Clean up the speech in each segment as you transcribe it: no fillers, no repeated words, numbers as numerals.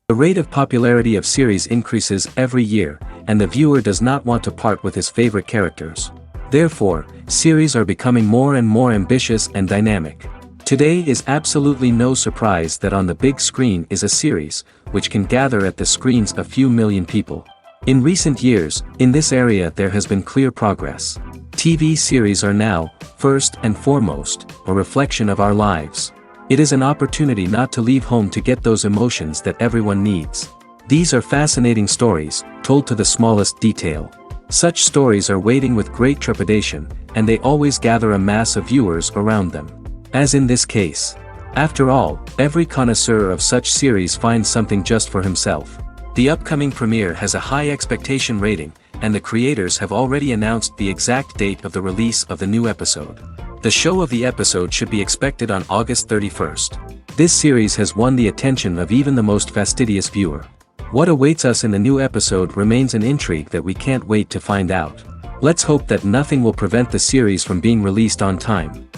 The rate of popularity of series increases every year, and the viewer does not want to part with his favorite characters. Therefore, series are becoming more and more ambitious and dynamic. Today is absolutely no surprise that on the big screen is a series, which can gather at the screens a few million people. In recent years, in this area there has been clear progress. TV series are now, first and foremost, a reflection of our lives. It is an opportunity not to leave home to get those emotions that everyone needs. These are fascinating stories, told to the smallest detail. Such stories are waiting with great trepidation, and they always gather a mass of viewers around them. As in this case. After all, every connoisseur of such series finds something just for himself. The upcoming premiere has a high expectation rating, and the creators have already announced the exact date of the release of the new episode. The show of the episode should be expected on August 31st. This series has won the attention of even the most fastidious viewer. What awaits us in the new episode remains an intrigue that we can't wait to find out. Let's hope that nothing will prevent the series from being released on time.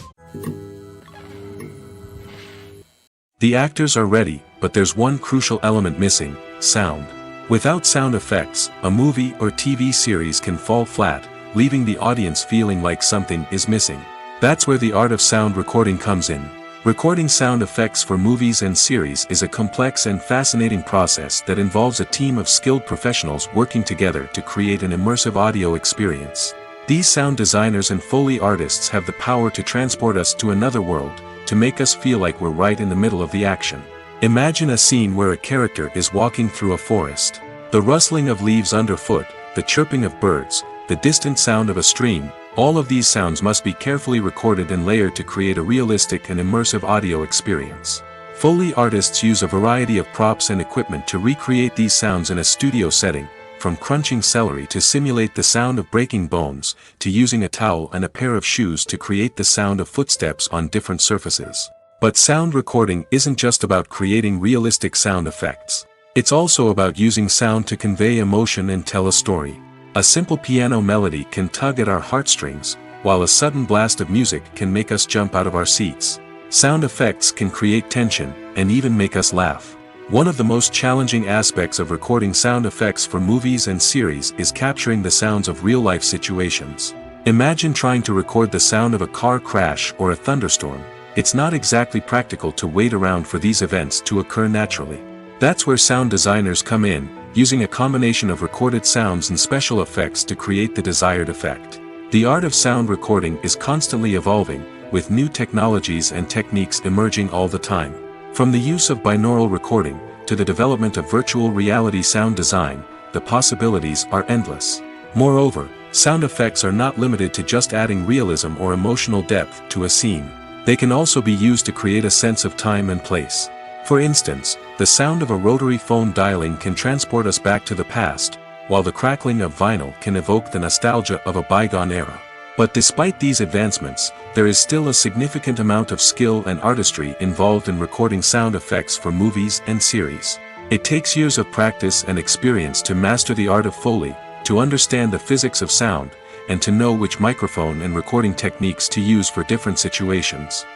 The actors are ready, but there's one crucial element missing: sound. Without sound effects, a movie or TV series can fall flat, leaving the audience feeling like something is missing. That's where the art of sound recording comes in. Recording sound effects for movies and series is a complex and fascinating process that involves a team of skilled professionals working together to create an immersive audio experience. These sound designers and Foley artists have the power to transport us to another world, to make us feel like we're right in the middle of the action. Imagine a scene where a character is walking through a forest. The rustling of leaves underfoot, the chirping of birds, the distant sound of a stream, all of these sounds must be carefully recorded and layered to create a realistic and immersive audio experience. Foley artists use a variety of props and equipment to recreate these sounds in a studio setting, from crunching celery to simulate the sound of breaking bones, to using a towel and a pair of shoes to create the sound of footsteps on different surfaces. But sound recording isn't just about creating realistic sound effects. It's also about using sound to convey emotion and tell a story. A simple piano melody can tug at our heartstrings, while a sudden blast of music can make us jump out of our seats. Sound effects can create tension, and even make us laugh. One of the most challenging aspects of recording sound effects for movies and series is capturing the sounds of real-life situations. Imagine trying to record the sound of a car crash or a thunderstorm. It's not exactly practical to wait around for these events to occur naturally. That's where sound designers come in, using a combination of recorded sounds and special effects to create the desired effect. The art of sound recording is constantly evolving, with new technologies and techniques emerging all the time. From the use of binaural recording, to the development of virtual reality sound design, the possibilities are endless. Moreover, sound effects are not limited to just adding realism or emotional depth to a scene. They can also be used to create a sense of time and place. For instance, the sound of a rotary phone dialing can transport us back to the past, while the crackling of vinyl can evoke the nostalgia of a bygone era. But despite these advancements, there is still a significant amount of skill and artistry involved in recording sound effects for movies and series. It takes years of practice and experience to master the art of Foley, to understand the physics of sound, and to know which microphone and recording techniques to use for different situations.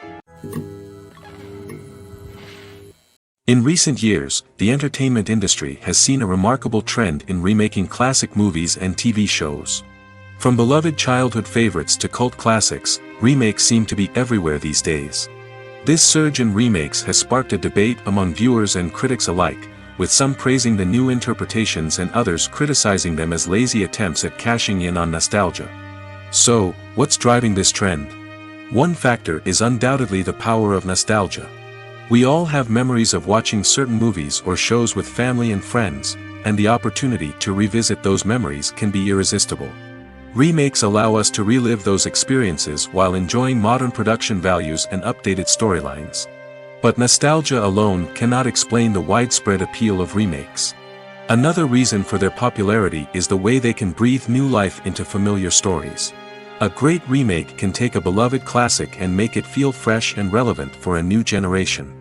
In recent years, the entertainment industry has seen a remarkable trend in remaking classic movies and TV shows. From beloved childhood favorites to cult classics, remakes seem to be everywhere these days. This surge in remakes has sparked a debate among viewers and critics alike, with some praising the new interpretations and others criticizing them as lazy attempts at cashing in on nostalgia. So, what's driving this trend? One factor is undoubtedly the power of nostalgia. We all have memories of watching certain movies or shows with family and friends, and the opportunity to revisit those memories can be irresistible. Remakes allow us to relive those experiences while enjoying modern production values and updated storylines. But nostalgia alone cannot explain the widespread appeal of remakes. Another reason for their popularity is the way they can breathe new life into familiar stories. A great remake can take a beloved classic and make it feel fresh and relevant for a new generation.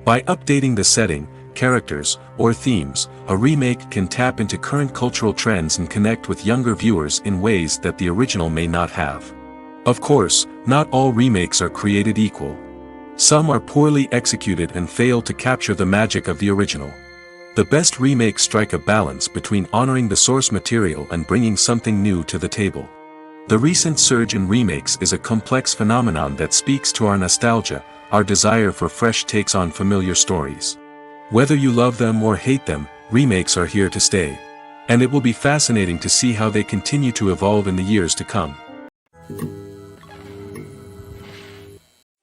By updating the setting, characters, or themes, a remake can tap into current cultural trends and connect with younger viewers in ways that the original may not have. Of course, not all remakes are created equal. Some are poorly executed and fail to capture the magic of the original. The best remakes strike a balance between honoring the source material and bringing something new to the table. The recent surge in remakes is a complex phenomenon that speaks to our nostalgia, our desire for fresh takes on familiar stories. Whether you love them or hate them, remakes are here to stay. And it will be fascinating to see how they continue to evolve in the years to come.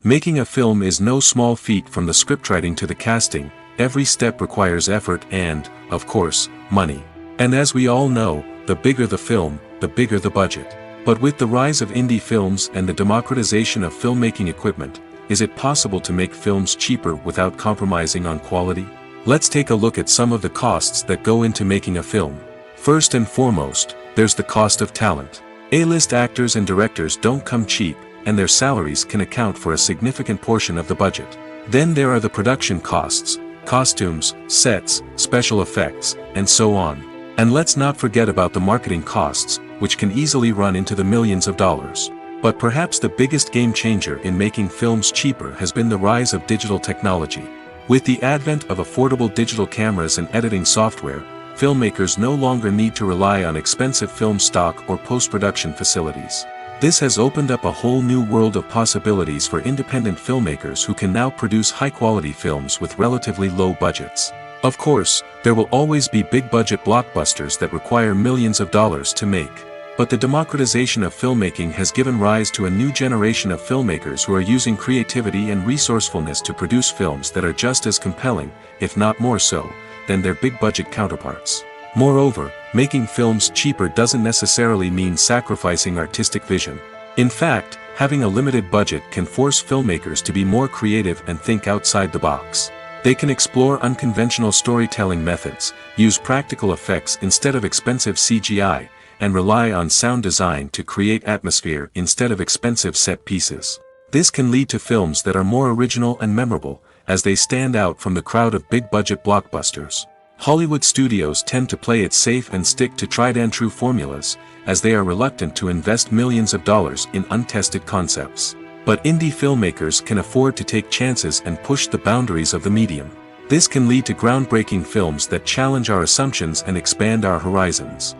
Making a film is no small feat. From the scriptwriting to the casting, every step requires effort and, of course, money. And as we all know, the bigger the film, the bigger the budget. But with the rise of indie films and the democratization of filmmaking equipment, is it possible to make films cheaper without compromising on quality? Let's take a look at some of the costs that go into making a film. First and foremost, there's the cost of talent. A-list actors and directors don't come cheap, and their salaries can account for a significant portion of the budget. Then there are the production costs, costumes, sets, special effects, and so on. And let's not forget about the marketing costs, which can easily run into the millions of dollars. But perhaps the biggest game changer in making films cheaper has been the rise of digital technology. With the advent of affordable digital cameras and editing software, filmmakers no longer need to rely on expensive film stock or post-production facilities. This has opened up a whole new world of possibilities for independent filmmakers who can now produce high-quality films with relatively low budgets. Of course, there will always be big-budget blockbusters that require millions of dollars to make. But the democratization of filmmaking has given rise to a new generation of filmmakers who are using creativity and resourcefulness to produce films that are just as compelling, if not more so, than their big-budget counterparts. Moreover, making films cheaper doesn't necessarily mean sacrificing artistic vision. In fact, having a limited budget can force filmmakers to be more creative and think outside the box. They can explore unconventional storytelling methods, use practical effects instead of expensive CGI, and rely on sound design to create atmosphere instead of expensive set pieces. This can lead to films that are more original and memorable, as they stand out from the crowd of big-budget blockbusters. Hollywood studios tend to play it safe and stick to tried-and-true formulas, as they are reluctant to invest millions of dollars in untested concepts. But indie filmmakers can afford to take chances and push the boundaries of the medium. This can lead to groundbreaking films that challenge our assumptions and expand our horizons.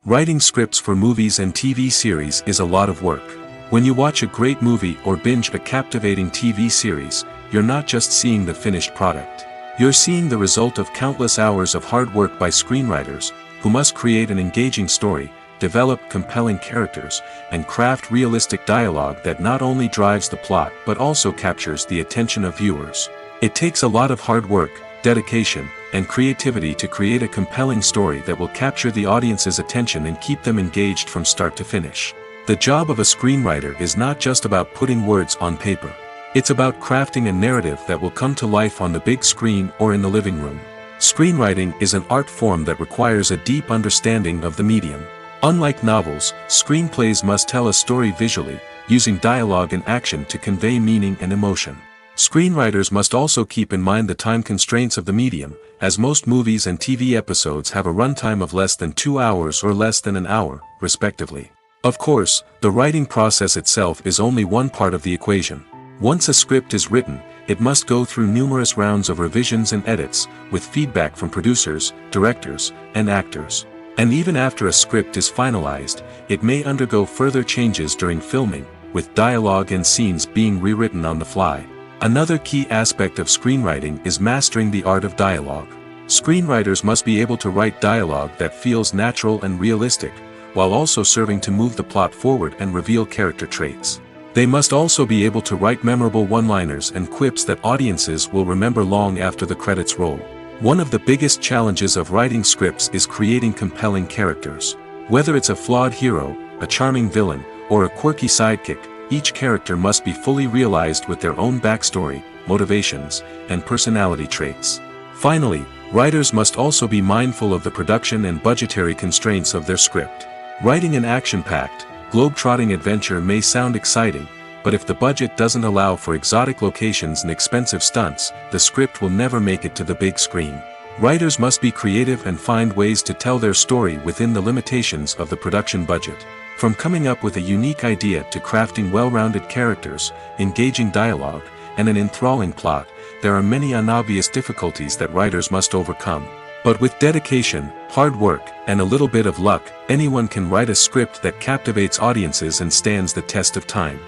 Writing scripts for movies and TV series is a lot of work. When you watch a great movie or binge a captivating TV series, you're not just seeing the finished product. You're seeing the result of countless hours of hard work by screenwriters, who must create an engaging story, develop compelling characters, and craft realistic dialogue that not only drives the plot but also captures the attention of viewers. It takes a lot of hard work, dedication, and creativity to create a compelling story that will capture the audience's attention and keep them engaged from start to finish. The job of a screenwriter is not just about putting words on paper. It's about crafting a narrative that will come to life on the big screen or in the living room. Screenwriting is an art form that requires a deep understanding of the medium. Unlike novels, screenplays must tell a story visually, using dialogue and action to convey meaning and emotion. Screenwriters must also keep in mind the time constraints of the medium, as most movies and TV episodes have a runtime of less than 2 hours or less than an hour, respectively. Of course, the writing process itself is only one part of the equation. Once a script is written, it must go through numerous rounds of revisions and edits, with feedback from producers, directors, and actors. And even after a script is finalized, it may undergo further changes during filming, with dialogue and scenes being rewritten on the fly. Another key aspect of screenwriting is mastering the art of dialogue. Screenwriters must be able to write dialogue that feels natural and realistic, while also serving to move the plot forward and reveal character traits. They must also be able to write memorable one-liners and quips that audiences will remember long after the credits roll. One of the biggest challenges of writing scripts is creating compelling characters. Whether it's a flawed hero, a charming villain, or a quirky sidekick, each character must be fully realized with their own backstory, motivations, and personality traits. Finally, writers must also be mindful of the production and budgetary constraints of their script. Writing an action-packed, globe-trotting adventure may sound exciting, but if the budget doesn't allow for exotic locations and expensive stunts, the script will never make it to the big screen. Writers must be creative and find ways to tell their story within the limitations of the production budget. From coming up with a unique idea to crafting well-rounded characters, engaging dialogue, and an enthralling plot, there are many unobvious difficulties that writers must overcome. But with dedication, hard work, and a little bit of luck, anyone can write a script that captivates audiences and stands the test of time.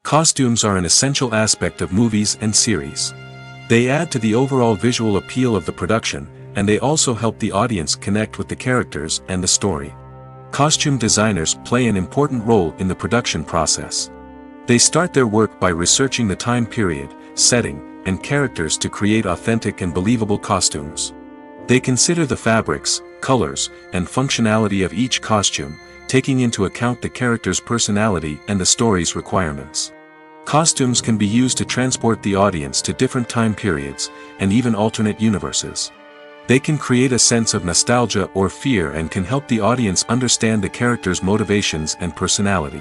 Costumes are an essential aspect of movies and series. They add to the overall visual appeal of the production, and they also help the audience connect with the characters and the story. Costume designers play an important role in the production process. They start their work by researching the time period, setting, and characters to create authentic and believable costumes. They consider the fabrics, colors, and functionality of each costume, taking into account the character's personality and the story's requirements. Costumes can be used to transport the audience to different time periods, and even alternate universes. They can create a sense of nostalgia or fear and can help the audience understand the character's motivations and personality.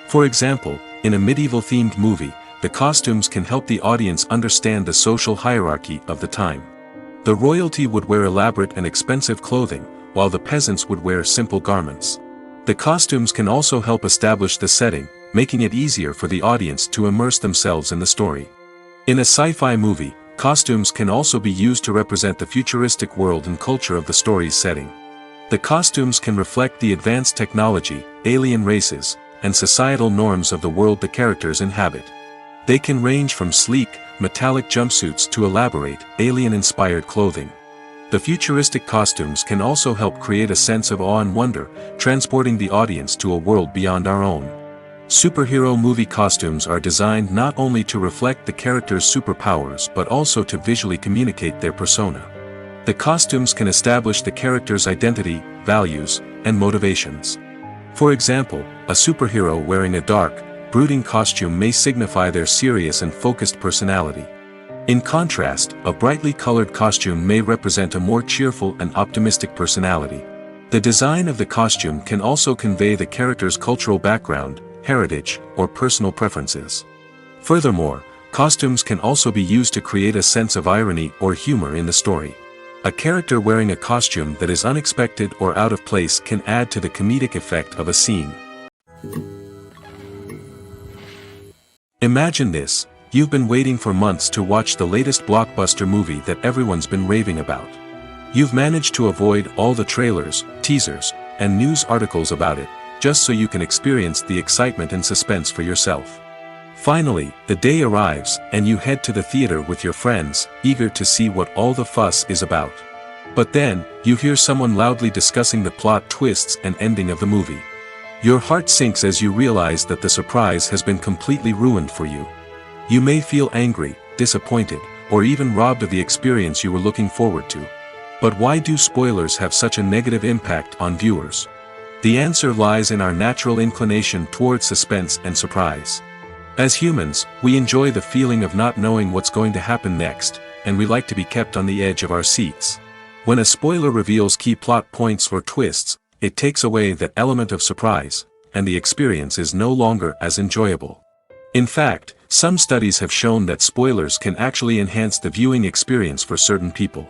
For example, in a medieval-themed movie, the costumes can help the audience understand the social hierarchy of the time. The royalty would wear elaborate and expensive clothing, while the peasants would wear simple garments. The costumes can also help establish the setting, making it easier for the audience to immerse themselves in the story. In a sci-fi movie, costumes can also be used to represent the futuristic world and culture of the story's setting. The costumes can reflect the advanced technology, alien races, and societal norms of the world the characters inhabit. They can range from sleek, metallic jumpsuits to elaborate, alien-inspired clothing. The futuristic costumes can also help create a sense of awe and wonder, transporting the audience to a world beyond our own. Superhero movie costumes are designed not only to reflect the character's superpowers but also to visually communicate their persona. The costumes can establish the character's identity, values, and motivations. For example, a superhero wearing a dark, brooding costume may signify their serious and focused personality. In contrast, a brightly colored costume may represent a more cheerful and optimistic personality. The design of the costume can also convey the character's cultural background, heritage, or personal preferences. Furthermore, costumes can also be used to create a sense of irony or humor in the story. A character wearing a costume that is unexpected or out of place can add to the comedic effect of a scene. Imagine this: you've been waiting for months to watch the latest blockbuster movie that everyone's been raving about. You've managed to avoid all the trailers, teasers, and news articles about it, just so you can experience the excitement and suspense for yourself. Finally, the day arrives, and you head to the theater with your friends, eager to see what all the fuss is about. But then, you hear someone loudly discussing the plot twists and ending of the movie. Your heart sinks as you realize that the surprise has been completely ruined for you. You may feel angry, disappointed, or even robbed of the experience you were looking forward to. But why do spoilers have such a negative impact on viewers? The answer lies in our natural inclination towards suspense and surprise. As humans, we enjoy the feeling of not knowing what's going to happen next, and we like to be kept on the edge of our seats. When a spoiler reveals key plot points or twists, it takes away that element of surprise, and the experience is no longer as enjoyable. In fact, some studies have shown that spoilers can actually enhance the viewing experience for certain people.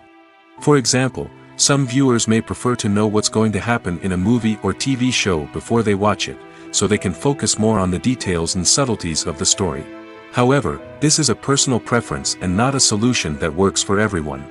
For example, some viewers may prefer to know what's going to happen in a movie or TV show before they watch it, so they can focus more on the details and subtleties of the story. However, this is a personal preference and not a solution that works for everyone.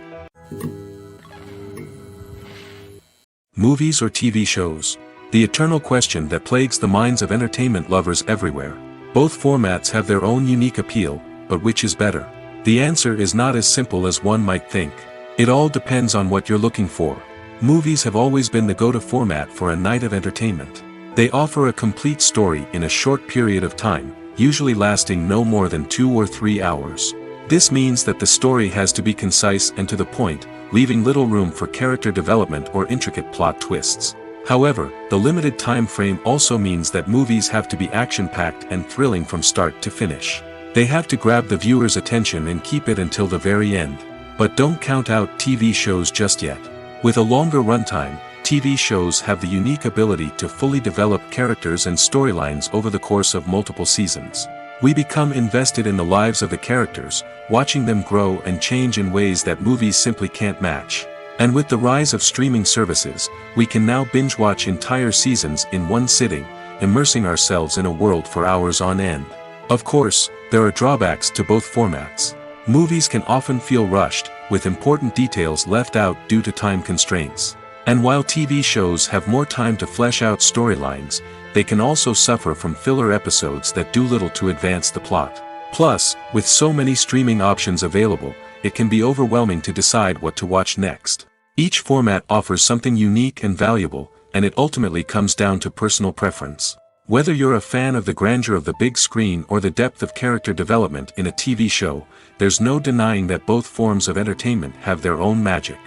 Movies or TV shows? The eternal question that plagues the minds of entertainment lovers everywhere. Both formats have their own unique appeal, but which is better? The answer is not as simple as one might think. It all depends on what you're looking for. Movies have always been the go-to format for a night of entertainment. They offer a complete story in a short period of time, usually lasting no more than 2 or 3 hours. This means that the story has to be concise and to the point, leaving little room for character development or intricate plot twists. However, the limited time frame also means that movies have to be action-packed and thrilling from start to finish. They have to grab the viewer's attention and keep it until the very end. But don't count out TV shows just yet. With a longer runtime, TV shows have the unique ability to fully develop characters and storylines over the course of multiple seasons. We become invested in the lives of the characters, watching them grow and change in ways that movies simply can't match. And with the rise of streaming services, we can now binge-watch entire seasons in one sitting, immersing ourselves in a world for hours on end. Of course, there are drawbacks to both formats. Movies can often feel rushed, with important details left out due to time constraints. And while TV shows have more time to flesh out storylines, they can also suffer from filler episodes that do little to advance the plot. Plus, with so many streaming options available, it can be overwhelming to decide what to watch next. Each format offers something unique and valuable, and it ultimately comes down to personal preference. Whether you're a fan of the grandeur of the big screen or the depth of character development in a TV show, there's no denying that both forms of entertainment have their own magic.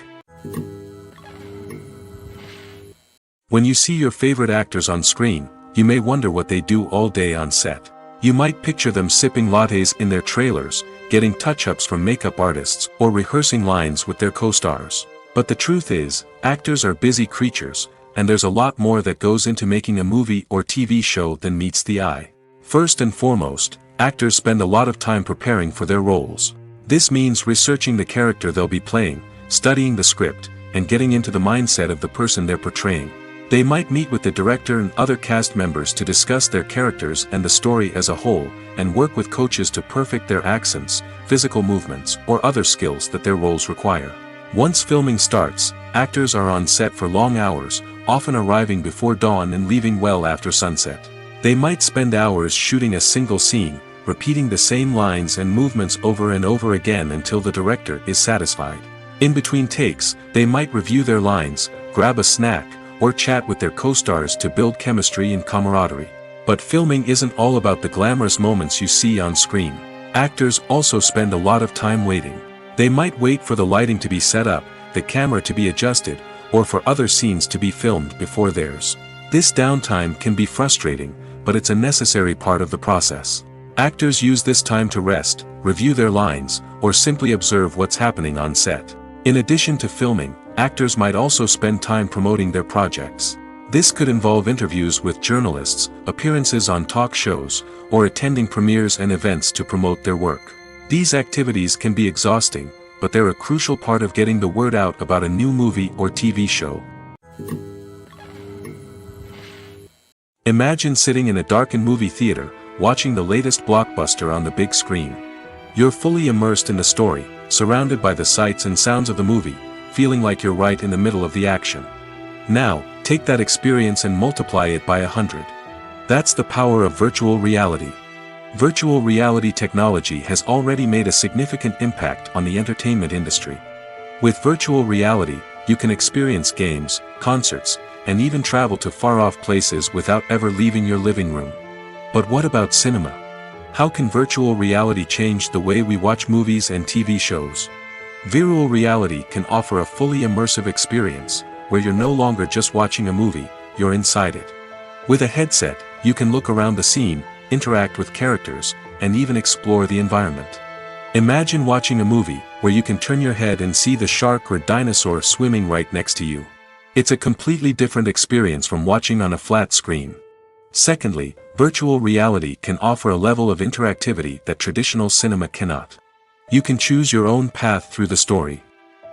When you see your favorite actors on screen, you may wonder what they do all day on set. You might picture them sipping lattes in their trailers, getting touch-ups from makeup artists, or rehearsing lines with their co-stars. But the truth is, actors are busy creatures, and there's a lot more that goes into making a movie or TV show than meets the eye. First and foremost, actors spend a lot of time preparing for their roles. This means researching the character they'll be playing, studying the script, and getting into the mindset of the person they're portraying. They might meet with the director and other cast members to discuss their characters and the story as a whole, and work with coaches to perfect their accents, physical movements, or other skills that their roles require. Once filming starts, actors are on set for long hours, often arriving before dawn and leaving well after sunset. They might spend hours shooting a single scene, repeating the same lines and movements over and over again until the director is satisfied. In between takes, they might review their lines, grab a snack, or chat with their co-stars to build chemistry and camaraderie. But filming isn't all about the glamorous moments you see on screen. Actors also spend a lot of time waiting. They might wait for the lighting to be set up, the camera to be adjusted, or for other scenes to be filmed before theirs. This downtime can be frustrating, but it's a necessary part of the process. Actors use this time to rest, review their lines, or simply observe what's happening on set. In addition to filming, actors might also spend time promoting their projects. This could involve interviews with journalists, appearances on talk shows, or attending premieres and events to promote their work. These activities can be exhausting, but they're a crucial part of getting the word out about a new movie or TV show. Imagine sitting in a darkened movie theater, watching the latest blockbuster on the big screen. You're fully immersed in the story, surrounded by the sights and sounds of the movie, feeling like you're right in the middle of the action. Now, take that experience and multiply it by 100. That's the power of virtual reality. Virtual reality technology has already made a significant impact on the entertainment industry. With virtual reality, you can experience games, concerts, and even travel to far-off places without ever leaving your living room. But what about cinema? How can virtual reality change the way we watch movies and TV shows? Virtual reality can offer a fully immersive experience, where you're no longer just watching a movie, you're inside it. With a headset, you can look around the scene, interact with characters, and even explore the environment. Imagine watching a movie, where you can turn your head and see the shark or dinosaur swimming right next to you. It's a completely different experience from watching on a flat screen. Secondly, virtual reality can offer a level of interactivity that traditional cinema cannot. You can choose your own path through the story.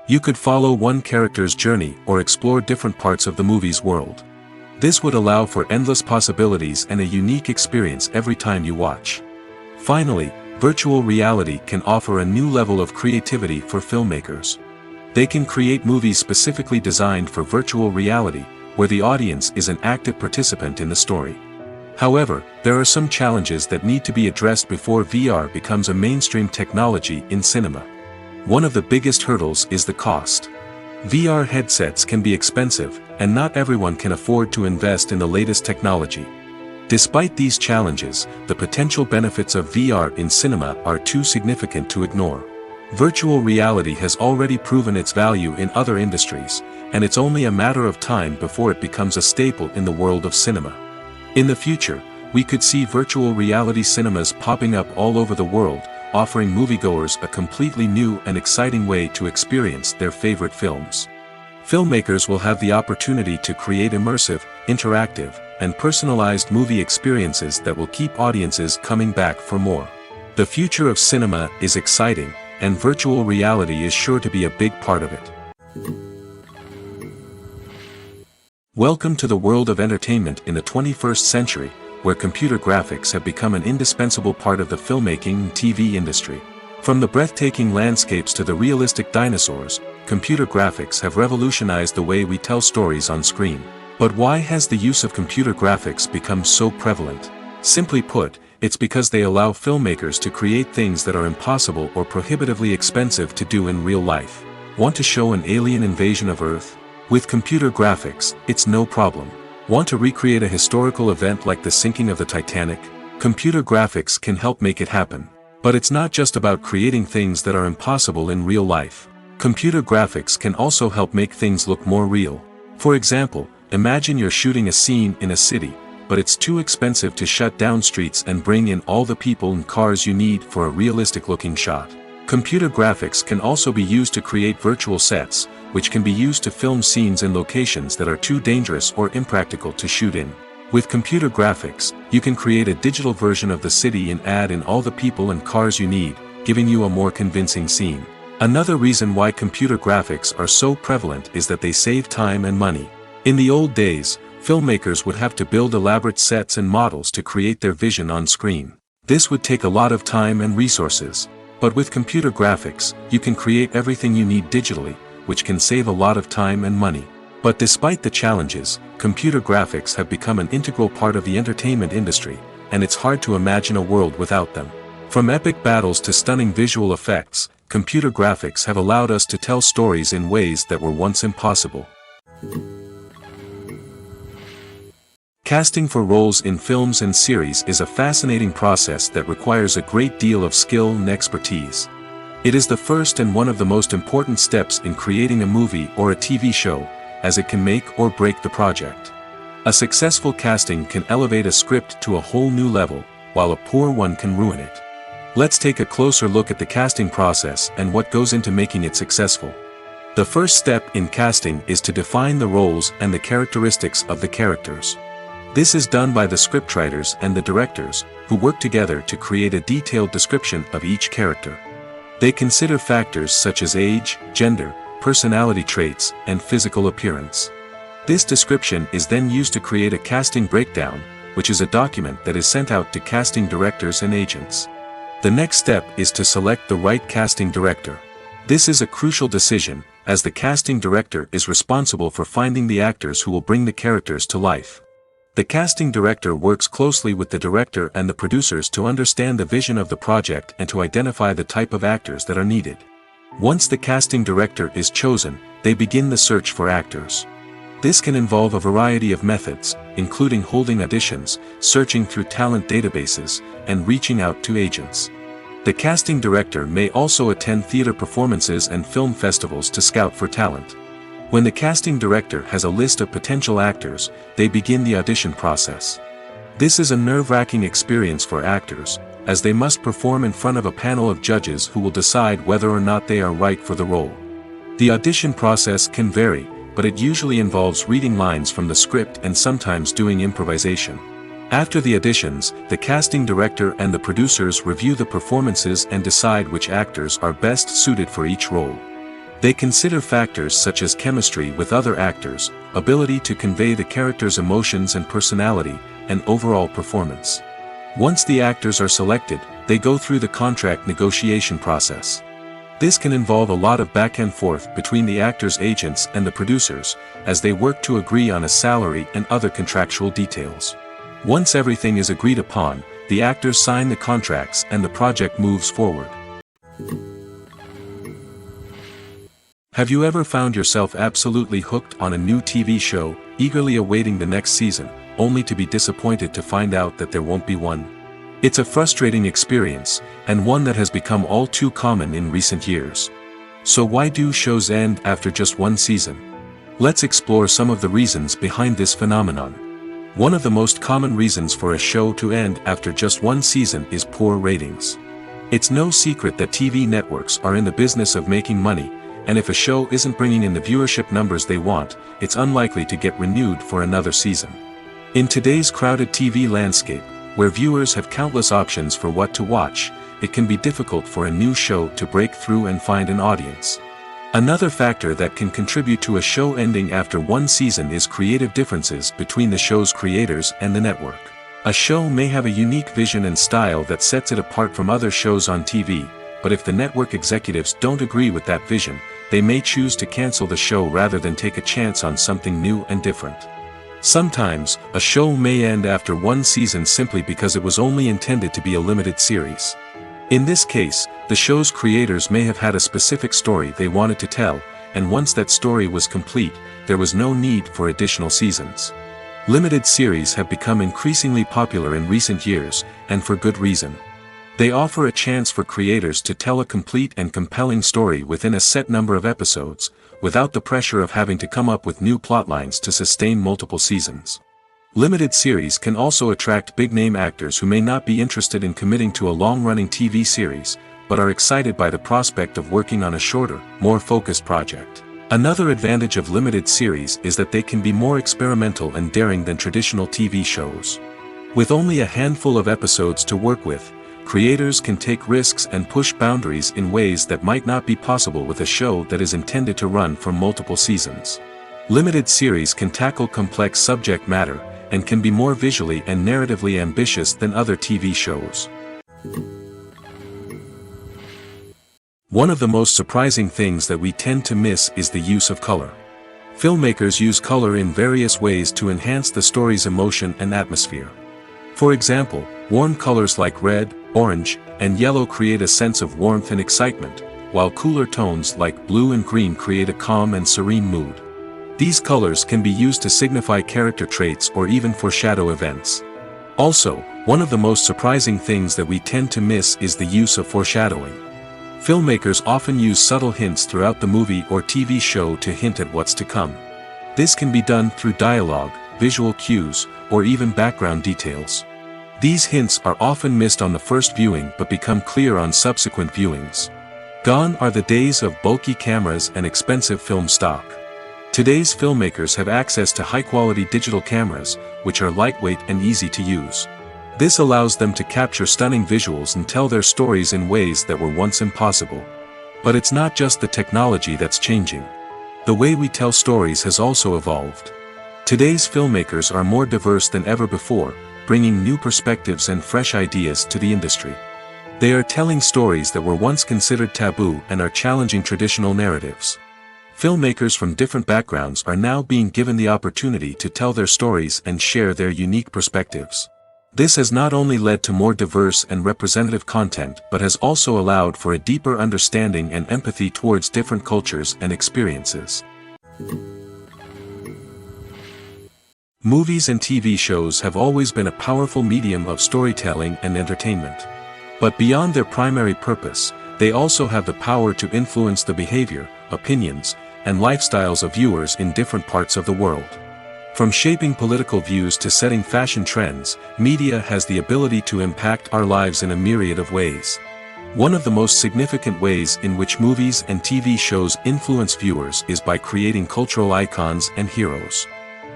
You could follow one character's journey or explore different parts of the movie's world. This would allow for endless possibilities and a unique experience every time you watch. Finally, virtual reality can offer a new level of creativity for filmmakers. They can create movies specifically designed for virtual reality, where the audience is an active participant in the story. However, there are some challenges that need to be addressed before VR becomes a mainstream technology in cinema. One of the biggest hurdles is the cost. VR headsets can be expensive, and not everyone can afford to invest in the latest technology. Despite these challenges, the potential benefits of VR in cinema are too significant to ignore. Virtual reality has already proven its value in other industries, and it's only a matter of time before it becomes a staple in the world of cinema. In the future, we could see virtual reality cinemas popping up all over the world, offering moviegoers a completely new and exciting way to experience their favorite films. Filmmakers will have the opportunity to create immersive, interactive, and personalized movie experiences that will keep audiences coming back for more. The future of cinema is exciting, and virtual reality is sure to be a big part of it. Welcome to the world of entertainment in the 21st century, where computer graphics have become an indispensable part of the filmmaking and TV industry. From the breathtaking landscapes to the realistic dinosaurs, computer graphics have revolutionized the way we tell stories on screen. But why has the use of computer graphics become so prevalent? Simply put, it's because they allow filmmakers to create things that are impossible or prohibitively expensive to do in real life. Want to show an alien invasion of Earth? With computer graphics, it's no problem. Want to recreate a historical event like the sinking of the Titanic? Computer graphics can help make it happen. But it's not just about creating things that are impossible in real life. Computer graphics can also help make things look more real. For example, imagine you're shooting a scene in a city, but it's too expensive to shut down streets and bring in all the people and cars you need for a realistic-looking shot. Computer graphics can also be used to create virtual sets, which can be used to film scenes in locations that are too dangerous or impractical to shoot in. With computer graphics, you can create a digital version of the city and add in all the people and cars you need, giving you a more convincing scene. Another reason why computer graphics are so prevalent is that they save time and money. In the old days, filmmakers would have to build elaborate sets and models to create their vision on screen. This would take a lot of time and resources. But with computer graphics, you can create everything you need digitally, which can save a lot of time and money. But despite the challenges, computer graphics have become an integral part of the entertainment industry, and it's hard to imagine a world without them. From epic battles to stunning visual effects, computer graphics have allowed us to tell stories in ways that were once impossible. Casting for roles in films and series is a fascinating process that requires a great deal of skill and expertise. It is the first and one of the most important steps in creating a movie or a TV show, as it can make or break the project. A successful casting can elevate a script to a whole new level, while a poor one can ruin it. Let's take a closer look at the casting process and what goes into making it successful. The first step in casting is to define the roles and the characteristics of the characters. This is done by the scriptwriters and the directors, who work together to create a detailed description of each character. They consider factors such as age, gender, personality traits, and physical appearance. This description is then used to create a casting breakdown, which is a document that is sent out to casting directors and agents. The next step is to select the right casting director. This is a crucial decision, as the casting director is responsible for finding the actors who will bring the characters to life. The casting director works closely with the director and the producers to understand the vision of the project and to identify the type of actors that are needed. Once the casting director is chosen, they begin the search for actors. This can involve a variety of methods, including holding auditions, searching through talent databases, and reaching out to agents. The casting director may also attend theater performances and film festivals to scout for talent. When the casting director has a list of potential actors, they begin the audition process. This is a nerve-wracking experience for actors, as they must perform in front of a panel of judges who will decide whether or not they are right for the role. The audition process can vary, but it usually involves reading lines from the script and sometimes doing improvisation. After the auditions, the casting director and the producers review the performances and decide which actors are best suited for each role. They consider factors such as chemistry with other actors, ability to convey the character's emotions and personality, and overall performance. Once the actors are selected, they go through the contract negotiation process. This can involve a lot of back and forth between the actors' agents and the producers, as they work to agree on a salary and other contractual details. Once everything is agreed upon, the actors sign the contracts and the project moves forward. Have you ever found yourself absolutely hooked on a new TV show, eagerly awaiting the next season, only to be disappointed to find out that there won't be one? It's a frustrating experience, and one that has become all too common in recent years. So why do shows end after just one season? Let's explore some of the reasons behind this phenomenon. One of the most common reasons for a show to end after just one season is poor ratings. It's no secret that TV networks are in the business of making money, and if a show isn't bringing in the viewership numbers they want, it's unlikely to get renewed for another season. In today's crowded TV landscape, where viewers have countless options for what to watch, it can be difficult for a new show to break through and find an audience. Another factor that can contribute to a show ending after one season is creative differences between the show's creators and the network. A show may have a unique vision and style that sets it apart from other shows on TV, but if the network executives don't agree with that vision, they may choose to cancel the show rather than take a chance on something new and different. Sometimes, a show may end after one season simply because it was only intended to be a limited series. In this case, the show's creators may have had a specific story they wanted to tell, and once that story was complete, there was no need for additional seasons. Limited series have become increasingly popular in recent years, and for good reason. They offer a chance for creators to tell a complete and compelling story within a set number of episodes, without the pressure of having to come up with new plotlines to sustain multiple seasons. Limited series can also attract big-name actors who may not be interested in committing to a long-running TV series, but are excited by the prospect of working on a shorter, more focused project. Another advantage of limited series is that they can be more experimental and daring than traditional TV shows. With only a handful of episodes to work with, creators can take risks and push boundaries in ways that might not be possible with a show that is intended to run for multiple seasons. Limited series can tackle complex subject matter, and can be more visually and narratively ambitious than other TV shows. One of the most surprising things that we tend to miss is the use of color. Filmmakers use color in various ways to enhance the story's emotion and atmosphere. For example, warm colors like red, orange, and yellow create a sense of warmth and excitement, while cooler tones like blue and green create a calm and serene mood. These colors can be used to signify character traits or even foreshadow events. Also, one of the most surprising things that we tend to miss is the use of foreshadowing. Filmmakers often use subtle hints throughout the movie or TV show to hint at what's to come. This can be done through dialogue, visual cues, or even background details. These hints are often missed on the first viewing but become clear on subsequent viewings. Gone are the days of bulky cameras and expensive film stock. Today's filmmakers have access to high-quality digital cameras, which are lightweight and easy to use. This allows them to capture stunning visuals and tell their stories in ways that were once impossible. But it's not just the technology that's changing. The way we tell stories has also evolved. Today's filmmakers are more diverse than ever before, bringing new perspectives and fresh ideas to the industry. They are telling stories that were once considered taboo and are challenging traditional narratives. Filmmakers from different backgrounds are now being given the opportunity to tell their stories and share their unique perspectives. This has not only led to more diverse and representative content but has also allowed for a deeper understanding and empathy towards different cultures and experiences. Movies and TV shows have always been a powerful medium of storytelling and entertainment. But beyond their primary purpose, they also have the power to influence the behavior, opinions, and lifestyles of viewers in different parts of the world. From shaping political views to setting fashion trends, media has the ability to impact our lives in a myriad of ways. One of the most significant ways in which movies and TV shows influence viewers is by creating cultural icons and heroes.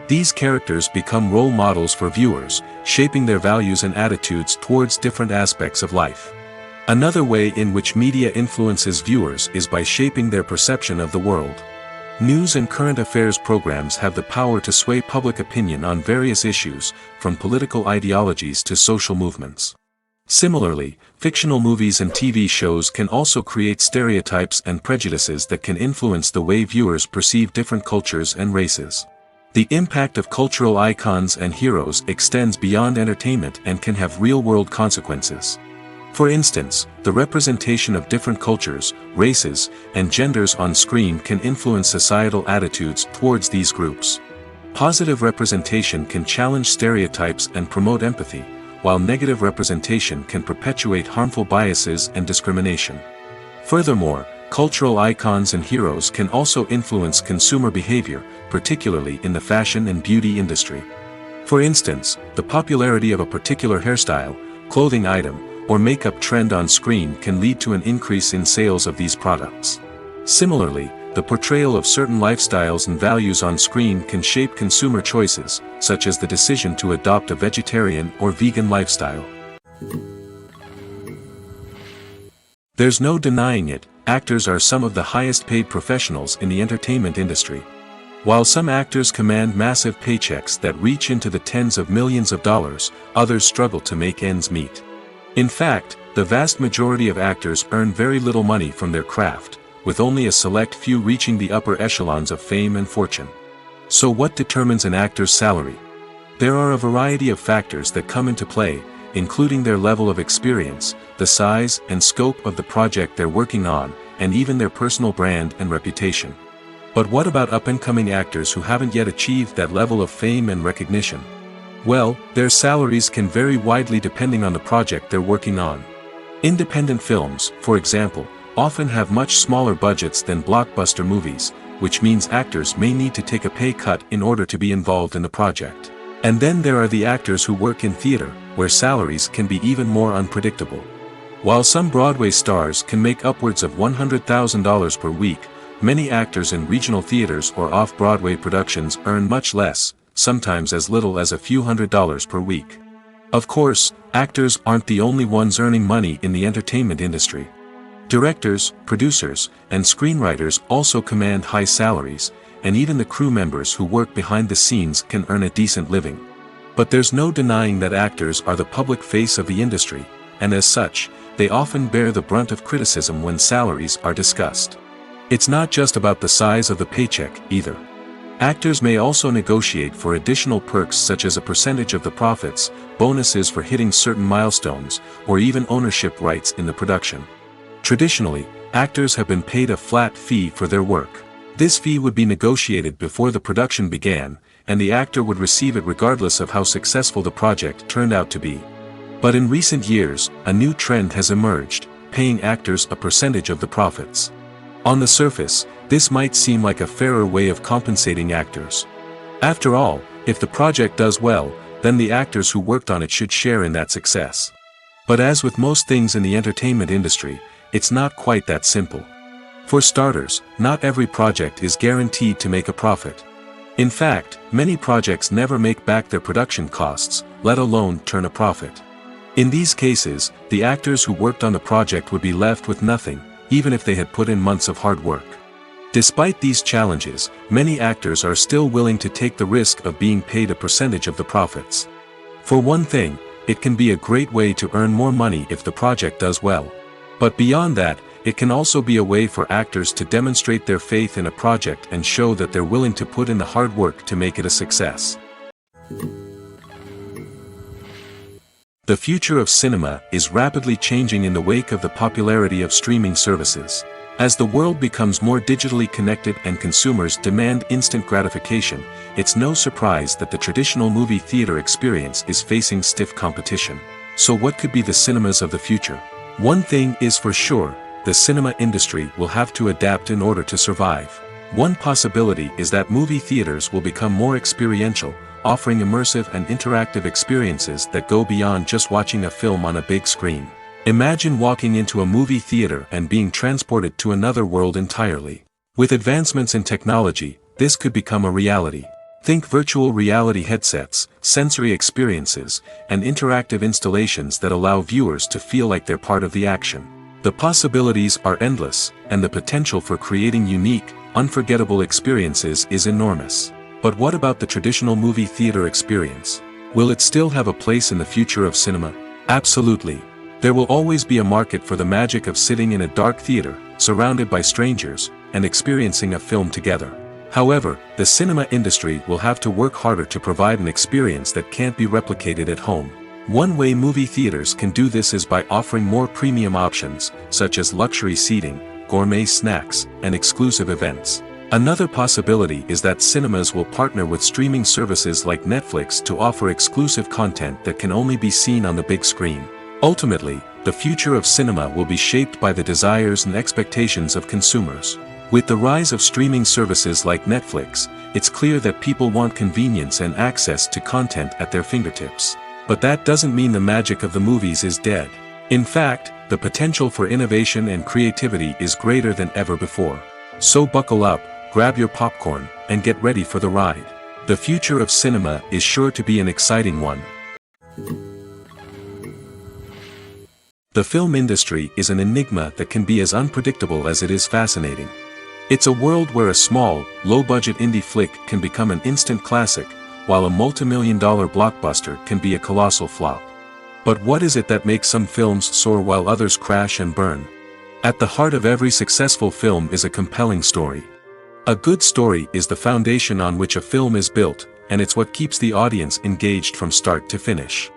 These characters become role models for viewers, shaping their values and attitudes towards different aspects of life. Another way in which media influences viewers is by shaping their perception of the world. News and current affairs programs have the power to sway public opinion on various issues, from political ideologies to social movements. Similarly, fictional movies and TV shows can also create stereotypes and prejudices that can influence the way viewers perceive different cultures and races. The impact of cultural icons and heroes extends beyond entertainment and can have real-world consequences. For instance, the representation of different cultures, races, and genders on screen can influence societal attitudes towards these groups. Positive representation can challenge stereotypes and promote empathy, while negative representation can perpetuate harmful biases and discrimination. Furthermore, cultural icons and heroes can also influence consumer behavior, particularly in the fashion and beauty industry. For instance, the popularity of a particular hairstyle, clothing item, or makeup trend on screen can lead to an increase in sales of these products. Similarly, the portrayal of certain lifestyles and values on screen can shape consumer choices, such as the decision to adopt a vegetarian or vegan lifestyle. There's no denying it, actors are some of the highest paid professionals in the entertainment industry. While some actors command massive paychecks that reach into the tens of millions of dollars, others struggle to make ends meet. In fact, the vast majority of actors earn very little money from their craft, with only a select few reaching the upper echelons of fame and fortune. So what determines an actor's salary? There are a variety of factors that come into play, including their level of experience, the size and scope of the project they're working on, and even their personal brand and reputation. But what about up-and-coming actors who haven't yet achieved that level of fame and recognition? Well, their salaries can vary widely depending on the project they're working on. Independent films, for example, often have much smaller budgets than blockbuster movies, which means actors may need to take a pay cut in order to be involved in the project. And then there are the actors who work in theater, where salaries can be even more unpredictable. While some Broadway stars can make upwards of $100,000 per week, many actors in regional theaters or off-Broadway productions earn much less, sometimes as little as a few $100s per week. Of course, actors aren't the only ones earning money in the entertainment industry. Directors, producers, and screenwriters also command high salaries, and even the crew members who work behind the scenes can earn a decent living. But there's no denying that actors are the public face of the industry, and as such, they often bear the brunt of criticism when salaries are discussed. It's not just about the size of the paycheck, either. Actors may also negotiate for additional perks such as a percentage of the profits, bonuses for hitting certain milestones, or even ownership rights in the production. Traditionally, actors have been paid a flat fee for their work. This fee would be negotiated before the production began, and the actor would receive it regardless of how successful the project turned out to be. But in recent years, a new trend has emerged, paying actors a percentage of the profits. On the surface, this might seem like a fairer way of compensating actors. After all, if the project does well, then the actors who worked on it should share in that success. But as with most things in the entertainment industry, it's not quite that simple. For starters, not every project is guaranteed to make a profit. In fact, many projects never make back their production costs, let alone turn a profit. In these cases, the actors who worked on the project would be left with nothing, even if they had put in months of hard work. Despite these challenges, many actors are still willing to take the risk of being paid a percentage of the profits. For one thing, it can be a great way to earn more money if the project does well. But beyond that, it can also be a way for actors to demonstrate their faith in a project and show that they're willing to put in the hard work to make it a success. The future of cinema is rapidly changing in the wake of the popularity of streaming services. As the world becomes more digitally connected and consumers demand instant gratification, it's no surprise that the traditional movie theater experience is facing stiff competition. So what could be the cinemas of the future? One thing is for sure, the cinema industry will have to adapt in order to survive. One possibility is that movie theaters will become more experiential, offering immersive and interactive experiences that go beyond just watching a film on a big screen. Imagine walking into a movie theater and being transported to another world entirely. With advancements in technology, this could become a reality. Think virtual reality headsets, sensory experiences, and interactive installations that allow viewers to feel like they're part of the action. The possibilities are endless, and the potential for creating unique, unforgettable experiences is enormous. But what about the traditional movie theater experience? Will it still have a place in the future of cinema? Absolutely. There will always be a market for the magic of sitting in a dark theater, surrounded by strangers, and experiencing a film together. However, the cinema industry will have to work harder to provide an experience that can't be replicated at home. One way movie theaters can do this is by offering more premium options, such as luxury seating, gourmet snacks, and exclusive events. Another possibility is that cinemas will partner with streaming services like Netflix to offer exclusive content that can only be seen on the big screen. Ultimately, the future of cinema will be shaped by the desires and expectations of consumers. With the rise of streaming services like Netflix, it's clear that people want convenience and access to content at their fingertips. But that doesn't mean the magic of the movies is dead. In fact, the potential for innovation and creativity is greater than ever before. So buckle up, grab your popcorn, and get ready for the ride. The future of cinema is sure to be an exciting one. The film industry is an enigma that can be as unpredictable as it is fascinating. It's a world where a small, low-budget indie flick can become an instant classic, while a multi-million-dollar blockbuster can be a colossal flop. But what is it that makes some films soar while others crash and burn? At the heart of every successful film is a compelling story. A good story is the foundation on which a film is built, and it's what keeps the audience engaged from start to finish.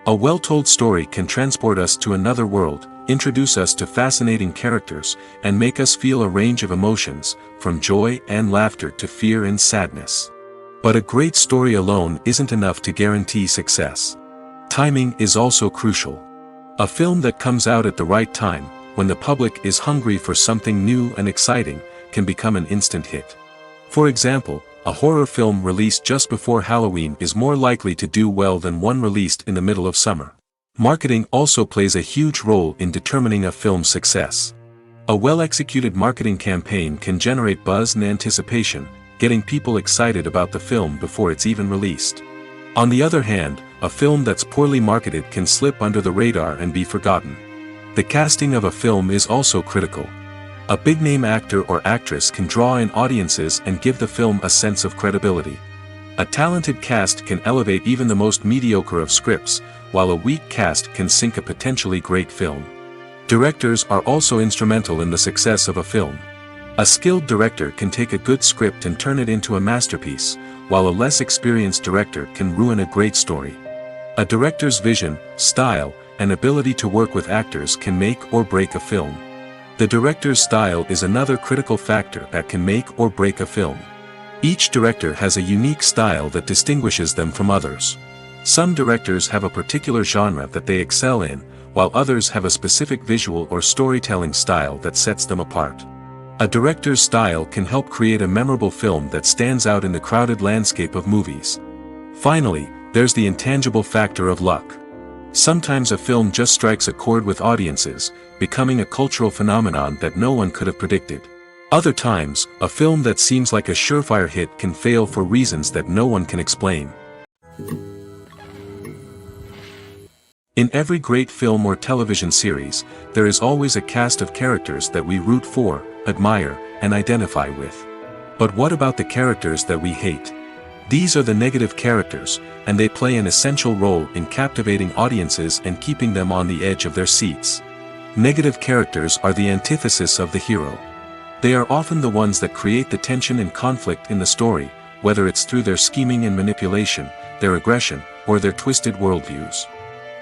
A well-told story can transport us to another world, introduce us to fascinating characters, and make us feel a range of emotions, from joy and laughter to fear and sadness. But a great story alone isn't enough to guarantee success. Timing is also crucial. A film that comes out at the right time, when the public is hungry for something new and exciting, can become an instant hit. For example, a horror film released just before Halloween is more likely to do well than one released in the middle of summer. Marketing also plays a huge role in determining a film's success. A well-executed marketing campaign can generate buzz and anticipation, getting people excited about the film before it's even released. On the other hand, a film that's poorly marketed can slip under the radar and be forgotten. The casting of a film is also critical. A big-name actor or actress can draw in audiences and give the film a sense of credibility. A talented cast can elevate even the most mediocre of scripts, while a weak cast can sink a potentially great film. Directors are also instrumental in the success of a film. A skilled director can take a good script and turn it into a masterpiece, while a less experienced director can ruin a great story. A director's vision, style, and ability to work with actors can make or break a film. The director's style is another critical factor that can make or break a film. Each director has a unique style that distinguishes them from others. Some directors have a particular genre that they excel in, while others have a specific visual or storytelling style that sets them apart. A director's style can help create a memorable film that stands out in the crowded landscape of movies. Finally, there's the intangible factor of luck. Sometimes a film just strikes a chord with audiences, becoming a cultural phenomenon that no one could have predicted. Other times, a film that seems like a surefire hit can fail for reasons that no one can explain. In every great film or television series, there is always a cast of characters that we root for, admire, and identify with. But what about the characters that we hate? These are the negative characters, and they play an essential role in captivating audiences and keeping them on the edge of their seats. Negative characters are the antithesis of the hero. They are often the ones that create the tension and conflict in the story, whether it's through their scheming and manipulation, their aggression, or their twisted worldviews.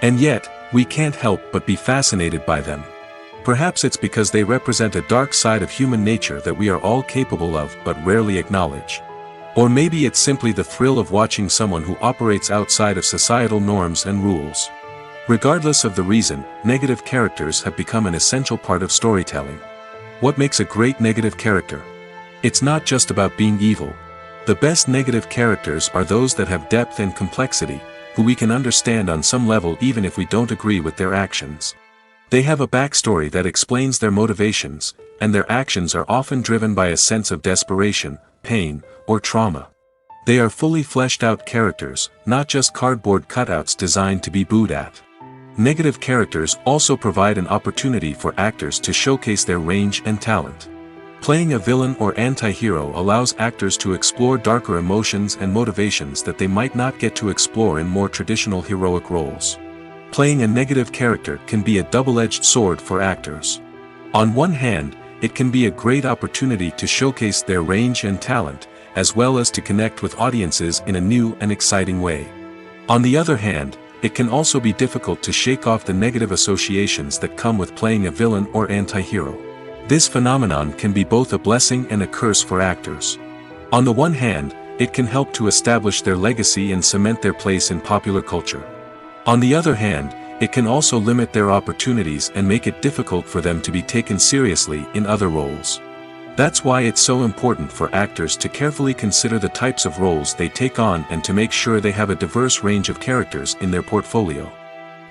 And yet, we can't help but be fascinated by them. Perhaps it's because they represent a dark side of human nature that we are all capable of but rarely acknowledge. Or maybe it's simply the thrill of watching someone who operates outside of societal norms and rules. Regardless of the reason, negative characters have become an essential part of storytelling. What makes a great negative character? It's not just about being evil. The best negative characters are those that have depth and complexity, who we can understand on some level even if we don't agree with their actions. They have a backstory that explains their motivations, and their actions are often driven by a sense of desperation, pain, or trauma. They are fully fleshed out characters, not just cardboard cutouts designed to be booed at. Negative characters also provide an opportunity for actors to showcase their range and talent. Playing a villain or anti-hero allows actors to explore darker emotions and motivations that they might not get to explore in more traditional heroic roles. Playing a negative character can be a double-edged sword for actors. On one hand, it can be a great opportunity to showcase their range and talent, as well as to connect with audiences in a new and exciting way. On the other hand, it can also be difficult to shake off the negative associations that come with playing a villain or anti-hero. This phenomenon can be both a blessing and a curse for actors. On the one hand, it can help to establish their legacy and cement their place in popular culture. On the other hand, it can also limit their opportunities and make it difficult for them to be taken seriously in other roles. That's why it's so important for actors to carefully consider the types of roles they take on and to make sure they have a diverse range of characters in their portfolio.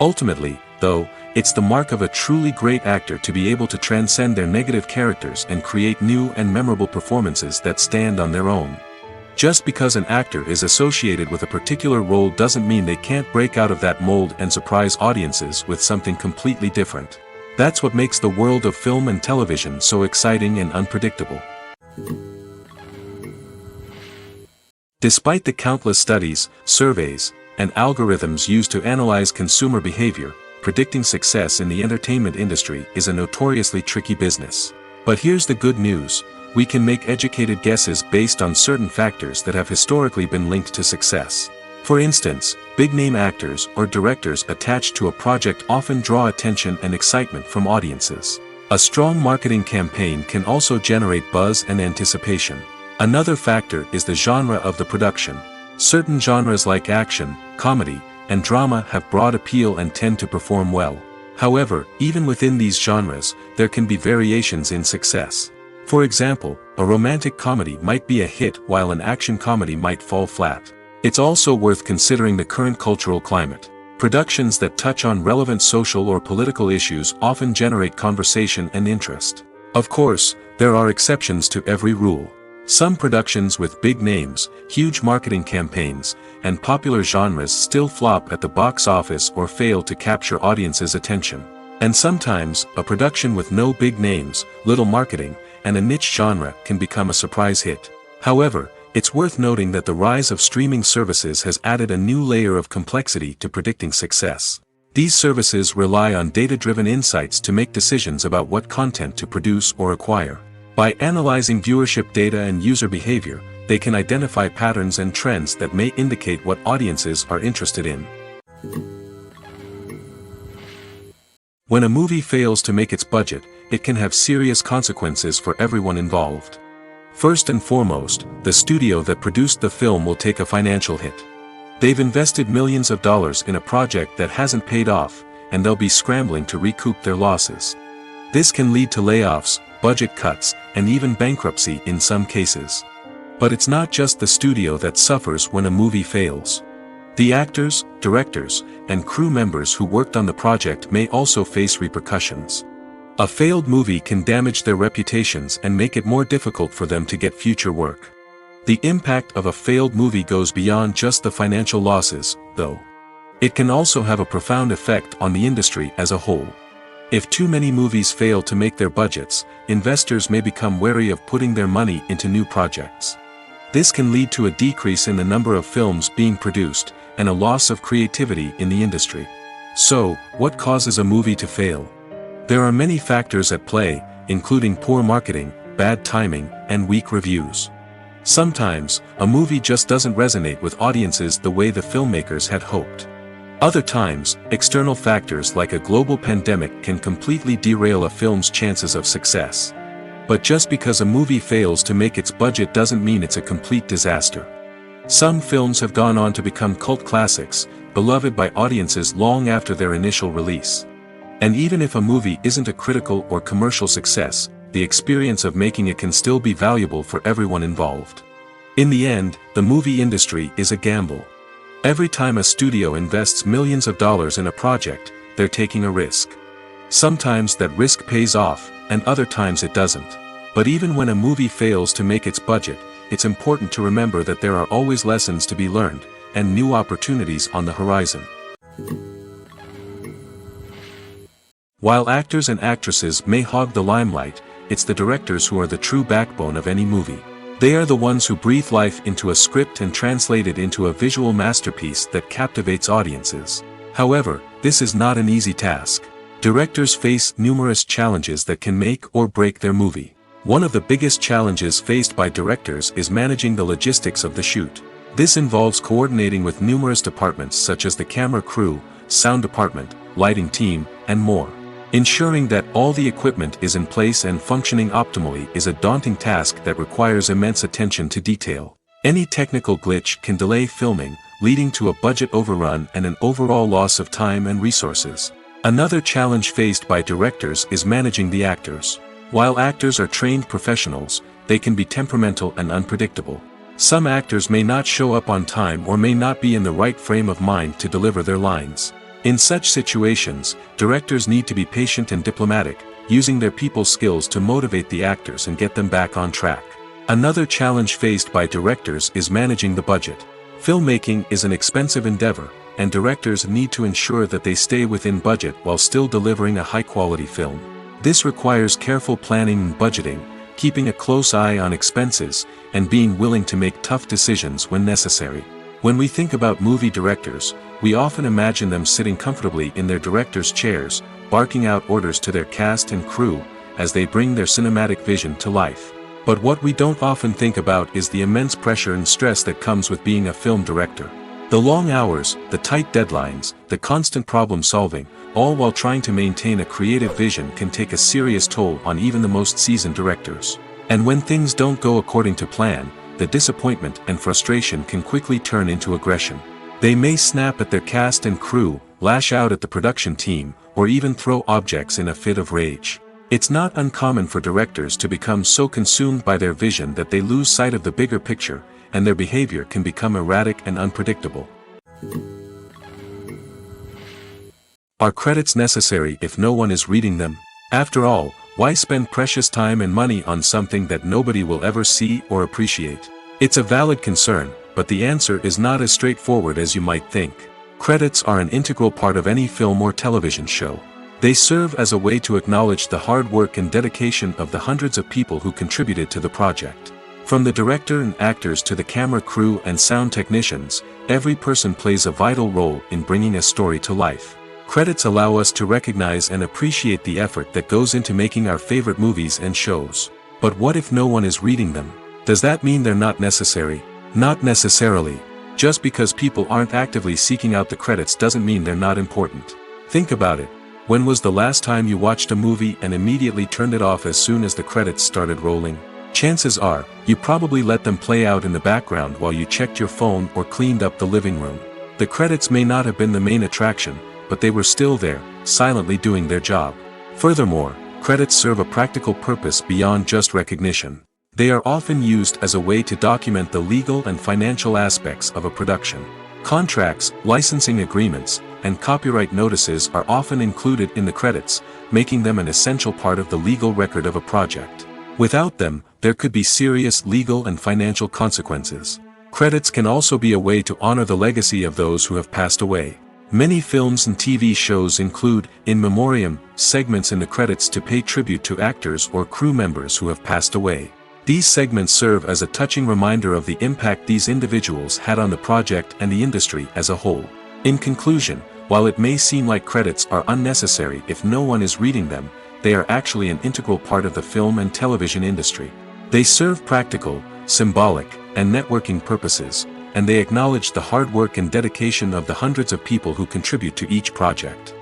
Ultimately, though, it's the mark of a truly great actor to be able to transcend their negative characters and create new and memorable performances that stand on their own. Just because an actor is associated with a particular role doesn't mean they can't break out of that mold and surprise audiences with something completely different. That's what makes the world of film and television so exciting and unpredictable. Despite the countless studies, surveys, and algorithms used to analyze consumer behavior, predicting success in the entertainment industry is a notoriously tricky business. But here's the good news: we can make educated guesses based on certain factors that have historically been linked to success. For instance, big-name actors or directors attached to a project often draw attention and excitement from audiences. A strong marketing campaign can also generate buzz and anticipation. Another factor is the genre of the production. Certain genres like action, comedy, and drama have broad appeal and tend to perform well. However, even within these genres, there can be variations in success. For example, a romantic comedy might be a hit while an action comedy might fall flat. It's also worth considering the current cultural climate. Productions that touch on relevant social or political issues often generate conversation and interest. Of course, there are exceptions to every rule. Some productions with big names, huge marketing campaigns, and popular genres still flop at the box office or fail to capture audiences' attention. And sometimes, a production with no big names, little marketing, and a niche genre can become a surprise hit. However, it's worth noting that the rise of streaming services has added a new layer of complexity to predicting success. These services rely on data-driven insights to make decisions about what content to produce or acquire. By analyzing viewership data and user behavior, they can identify patterns and trends that may indicate what audiences are interested in. When a movie fails to make its budget, it can have serious consequences for everyone involved. First and foremost, the studio that produced the film will take a financial hit. They've invested millions of dollars in a project that hasn't paid off, and they'll be scrambling to recoup their losses. This can lead to layoffs, budget cuts, and even bankruptcy in some cases. But it's not just the studio that suffers when a movie fails. The actors, directors, and crew members who worked on the project may also face repercussions. A failed movie can damage their reputations and make it more difficult for them to get future work. The impact of a failed movie goes beyond just the financial losses, though. It can also have a profound effect on the industry as a whole. If too many movies fail to make their budgets, investors may become wary of putting their money into new projects. This can lead to a decrease in the number of films being produced, and a loss of creativity in the industry. So, what causes a movie to fail? There are many factors at play, including poor marketing, bad timing, and weak reviews. Sometimes, a movie just doesn't resonate with audiences the way the filmmakers had hoped. Other times, external factors like a global pandemic can completely derail a film's chances of success. But just because a movie fails to make its budget doesn't mean it's a complete disaster. Some films have gone on to become cult classics, beloved by audiences long after their initial release. And even if a movie isn't a critical or commercial success, the experience of making it can still be valuable for everyone involved. In the end, the movie industry is a gamble. Every time a studio invests millions of dollars in a project, they're taking a risk. Sometimes that risk pays off, and other times it doesn't. But even when a movie fails to make its budget, it's important to remember that there are always lessons to be learned, and new opportunities on the horizon. While actors and actresses may hog the limelight, it's the directors who are the true backbone of any movie. They are the ones who breathe life into a script and translate it into a visual masterpiece that captivates audiences. However, this is not an easy task. Directors face numerous challenges that can make or break their movie. One of the biggest challenges faced by directors is managing the logistics of the shoot. This involves coordinating with numerous departments such as the camera crew, sound department, lighting team, and more. Ensuring that all the equipment is in place and functioning optimally is a daunting task that requires immense attention to detail. Any technical glitch can delay filming, leading to a budget overrun and an overall loss of time and resources. Another challenge faced by directors is managing the actors. While actors are trained professionals, they can be temperamental and unpredictable. Some actors may not show up on time or may not be in the right frame of mind to deliver their lines. In such situations, directors need to be patient and diplomatic, using their people skills to motivate the actors and get them back on track. Another challenge faced by directors is managing the budget. Filmmaking is an expensive endeavor, and directors need to ensure that they stay within budget while still delivering a high-quality film. This requires careful planning and budgeting, keeping a close eye on expenses, and being willing to make tough decisions when necessary. When we think about movie directors, we often imagine them sitting comfortably in their director's chairs, barking out orders to their cast and crew, as they bring their cinematic vision to life. But what we don't often think about is the immense pressure and stress that comes with being a film director. The long hours, the tight deadlines, the constant problem solving, all while trying to maintain a creative vision can take a serious toll on even the most seasoned directors. And when things don't go according to plan, the disappointment and frustration can quickly turn into aggression. They may snap at their cast and crew, lash out at the production team, or even throw objects in a fit of rage. It's not uncommon for directors to become so consumed by their vision that they lose sight of the bigger picture, and their behavior can become erratic and unpredictable. Are credits necessary if no one is reading them? After all, why spend precious time and money on something that nobody will ever see or appreciate? It's a valid concern, but the answer is not as straightforward as you might think. Credits are an integral part of any film or television show. They serve as a way to acknowledge the hard work and dedication of the hundreds of people who contributed to the project. From the director and actors to the camera crew and sound technicians, every person plays a vital role in bringing a story to life. Credits allow us to recognize and appreciate the effort that goes into making our favorite movies and shows. But what if no one is reading them? Does that mean they're not necessary? Not necessarily. Just because people aren't actively seeking out the credits doesn't mean they're not important. Think about it. When was the last time you watched a movie and immediately turned it off as soon as the credits started rolling? Chances are, you probably let them play out in the background while you checked your phone or cleaned up the living room. The credits may not have been the main attraction, but they were still there, silently doing their job. Furthermore, credits serve a practical purpose beyond just recognition. They are often used as a way to document the legal and financial aspects of a production. Contracts, licensing agreements, and copyright notices are often included in the credits, making them an essential part of the legal record of a project. Without them, there could be serious legal and financial consequences. Credits can also be a way to honor the legacy of those who have passed away. Many films and TV shows include, in memoriam, segments in the credits to pay tribute to actors or crew members who have passed away. These segments serve as a touching reminder of the impact these individuals had on the project and the industry as a whole. In conclusion, while it may seem like credits are unnecessary if no one is reading them, they are actually an integral part of the film and television industry. They serve practical, symbolic, and networking purposes, and they acknowledge the hard work and dedication of the hundreds of people who contribute to each project.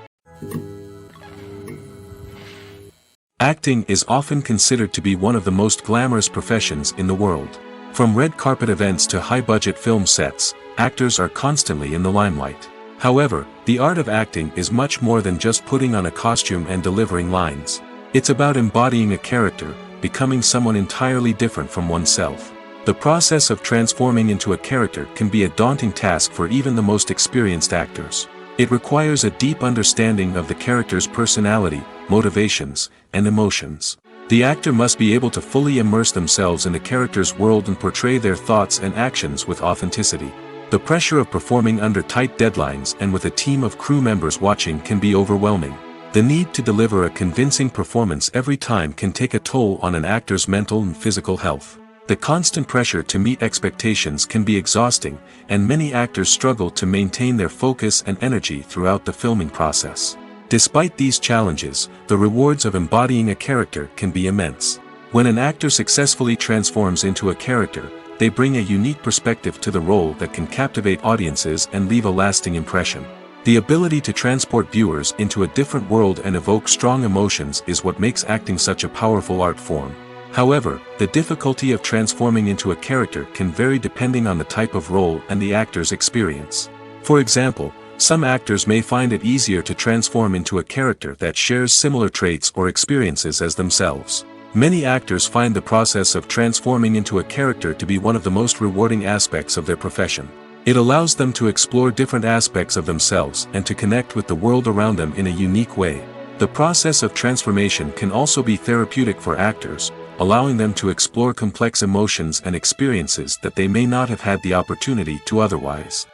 Acting is often considered to be one of the most glamorous professions in the world. From red carpet events to high-budget film sets, actors are constantly in the limelight. However, the art of acting is much more than just putting on a costume and delivering lines. It's about embodying a character, becoming someone entirely different from oneself. The process of transforming into a character can be a daunting task for even the most experienced actors. It requires a deep understanding of the character's personality, motivations, and emotions. The actor must be able to fully immerse themselves in the character's world and portray their thoughts and actions with authenticity. The pressure of performing under tight deadlines and with a team of crew members watching can be overwhelming. The need to deliver a convincing performance every time can take a toll on an actor's mental and physical health. The constant pressure to meet expectations can be exhausting, and many actors struggle to maintain their focus and energy throughout the filming process. Despite these challenges, the rewards of embodying a character can be immense. When an actor successfully transforms into a character, they bring a unique perspective to the role that can captivate audiences and leave a lasting impression. The ability to transport viewers into a different world and evoke strong emotions is what makes acting such a powerful art form. However, the difficulty of transforming into a character can vary depending on the type of role and the actor's experience. For example, some actors may find it easier to transform into a character that shares similar traits or experiences as themselves. Many actors find the process of transforming into a character to be one of the most rewarding aspects of their profession. It allows them to explore different aspects of themselves and to connect with the world around them in a unique way. The process of transformation can also be therapeutic for actors, allowing them to explore complex emotions and experiences that they may not have had the opportunity to otherwise.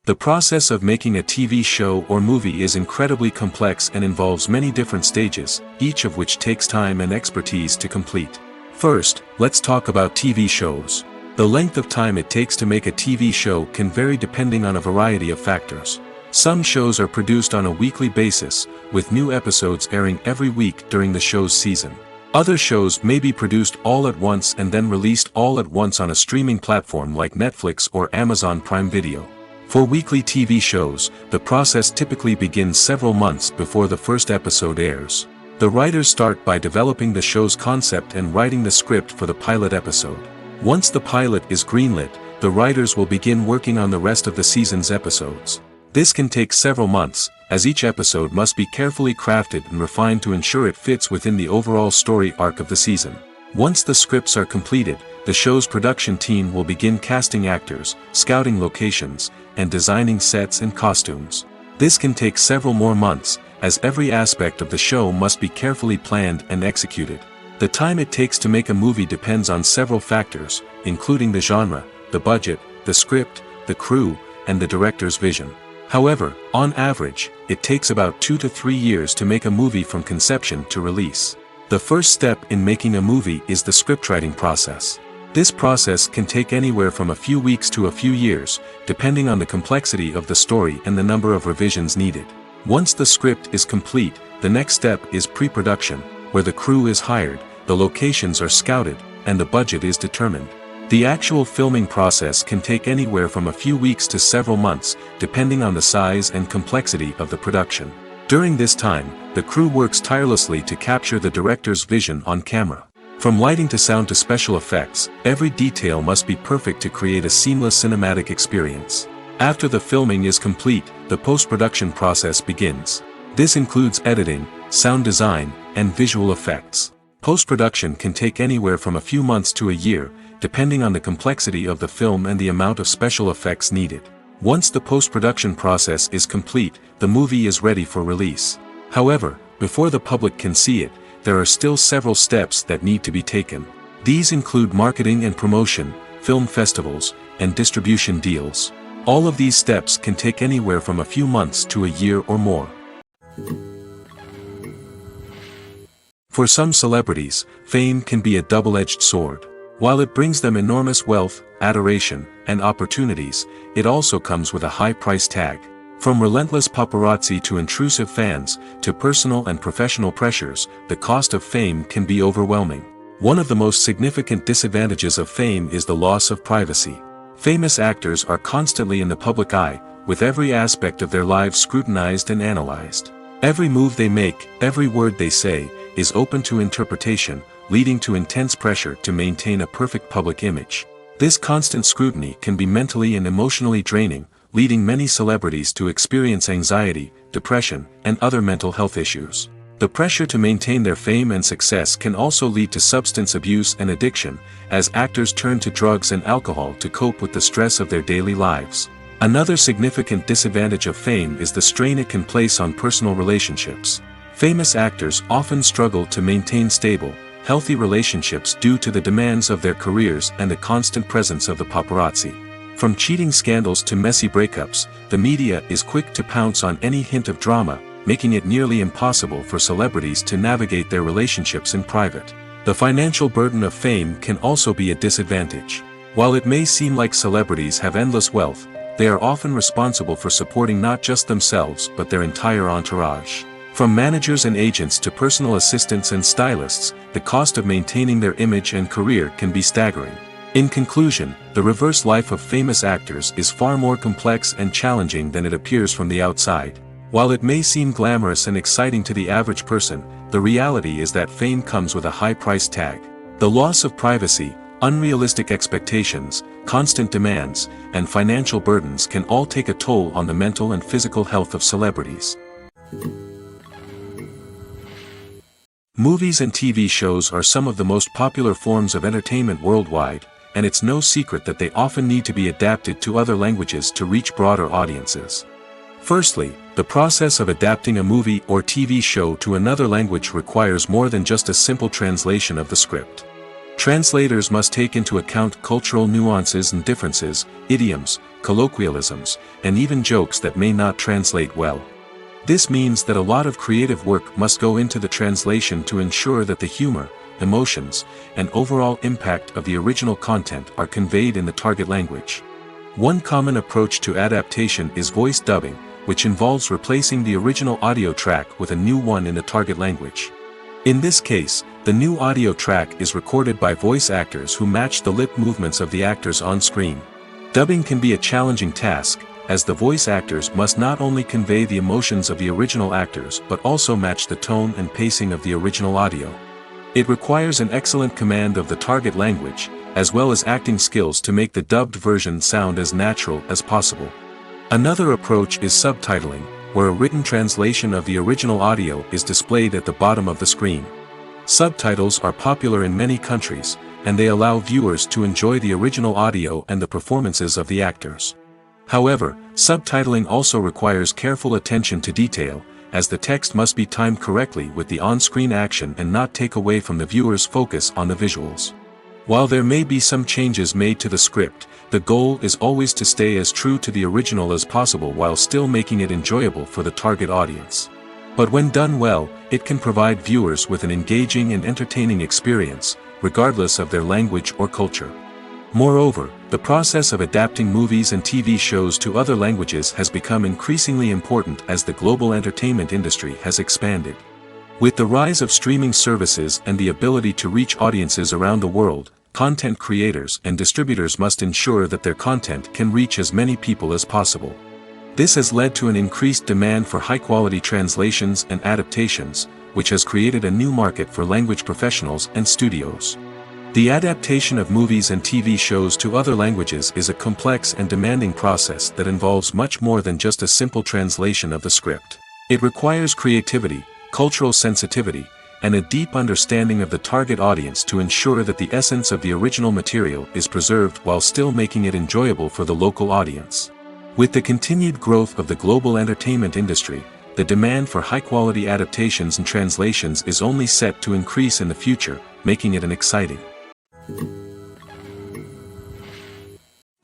The process of making a TV show or movie is incredibly complex and involves many different stages, each of which takes time and expertise to complete. First, let's talk about TV shows. The length of time it takes to make a TV show can vary depending on a variety of factors. Some shows are produced on a weekly basis, with new episodes airing every week during the show's season. Other shows may be produced all at once and then released all at once on a streaming platform like Netflix or Amazon Prime Video. For weekly TV shows, the process typically begins several months before the first episode airs. The writers start by developing the show's concept and writing the script for the pilot episode. Once the pilot is greenlit, the writers will begin working on the rest of the season's episodes. This can take several months, as each episode must be carefully crafted and refined to ensure it fits within the overall story arc of the season. Once the scripts are completed, the show's production team will begin casting actors, scouting locations, and designing sets and costumes. This can take several more months, as every aspect of the show must be carefully planned and executed. The time it takes to make a movie depends on several factors, including the genre, the budget, the script, the crew, and the director's vision. However, on average, it takes about 2 to 3 years to make a movie from conception to release. The first step in making a movie is the scriptwriting process. This process can take anywhere from a few weeks to a few years, depending on the complexity of the story and the number of revisions needed. Once the script is complete, the next step is pre-production, where the crew is hired, the locations are scouted, and the budget is determined. The actual filming process can take anywhere from a few weeks to several months, depending on the size and complexity of the production. During this time, the crew works tirelessly to capture the director's vision on camera. From lighting to sound to special effects, every detail must be perfect to create a seamless cinematic experience. After the filming is complete, the post-production process begins. This includes editing, sound design, and visual effects. Post-production can take anywhere from a few months to a year, depending on the complexity of the film and the amount of special effects needed. Once the post-production process is complete, the movie is ready for release. However, before the public can see it, there are still several steps that need to be taken. These include marketing and promotion, film festivals, and distribution deals. All of these steps can take anywhere from a few months to a year or more. For some celebrities, fame can be a double-edged sword. While it brings them enormous wealth, adoration, and opportunities, it also comes with a high price tag. From relentless paparazzi to intrusive fans, to personal and professional pressures, the cost of fame can be overwhelming. One of the most significant disadvantages of fame is the loss of privacy. Famous actors are constantly in the public eye, with every aspect of their lives scrutinized and analyzed. Every move they make, every word they say, is open to interpretation, leading to intense pressure to maintain a perfect public image. This constant scrutiny can be mentally and emotionally draining, leading many celebrities to experience anxiety, depression, and other mental health issues. The pressure to maintain their fame and success can also lead to substance abuse and addiction, as actors turn to drugs and alcohol to cope with the stress of their daily lives. Another significant disadvantage of fame is the strain it can place on personal relationships. Famous actors often struggle to maintain stable, healthy relationships due to the demands of their careers and the constant presence of the paparazzi. From cheating scandals to messy breakups, the media is quick to pounce on any hint of drama, making it nearly impossible for celebrities to navigate their relationships in private. The financial burden of fame can also be a disadvantage. While it may seem like celebrities have endless wealth, they are often responsible for supporting not just themselves but their entire entourage. From managers and agents to personal assistants and stylists, the cost of maintaining their image and career can be staggering. In conclusion, the reverse life of famous actors is far more complex and challenging than it appears from the outside. While it may seem glamorous and exciting to the average person, the reality is that fame comes with a high price tag. The loss of privacy, unrealistic expectations, constant demands, and financial burdens can all take a toll on the mental and physical health of celebrities. Movies and TV shows are some of the most popular forms of entertainment worldwide, and it's no secret that they often need to be adapted to other languages to reach broader audiences. Firstly, the process of adapting a movie or TV show to another language requires more than just a simple translation of the script. Translators must take into account cultural nuances and differences, idioms, colloquialisms, and even jokes that may not translate well. This means that a lot of creative work must go into the translation to ensure that the humor, emotions, and overall impact of the original content are conveyed in the target language. One common approach to adaptation is voice dubbing, which involves replacing the original audio track with a new one in the target language. In this case, the new audio track is recorded by voice actors who match the lip movements of the actors on screen. Dubbing can be a challenging task, as the voice actors must not only convey the emotions of the original actors but also match the tone and pacing of the original audio. It requires an excellent command of the target language, as well as acting skills to make the dubbed version sound as natural as possible. Another approach is subtitling, where a written translation of the original audio is displayed at the bottom of the screen. Subtitles are popular in many countries, and they allow viewers to enjoy the original audio and the performances of the actors. However, subtitling also requires careful attention to detail, as the text must be timed correctly with the on-screen action and not take away from the viewer's focus on the visuals. While there may be some changes made to the script, the goal is always to stay as true to the original as possible while still making it enjoyable for the target audience. But when done well, it can provide viewers with an engaging and entertaining experience, regardless of their language or culture. Moreover, the process of adapting movies and TV shows to other languages has become increasingly important as the global entertainment industry has expanded. With the rise of streaming services and the ability to reach audiences around the world, content creators and distributors must ensure that their content can reach as many people as possible. This has led to an increased demand for high-quality translations and adaptations, which has created a new market for language professionals and studios. The adaptation of movies and TV shows to other languages is a complex and demanding process that involves much more than just a simple translation of the script. It requires creativity, cultural sensitivity, and a deep understanding of the target audience to ensure that the essence of the original material is preserved while still making it enjoyable for the local audience. With the continued growth of the global entertainment industry, the demand for high-quality adaptations and translations is only set to increase in the future, making it an exciting.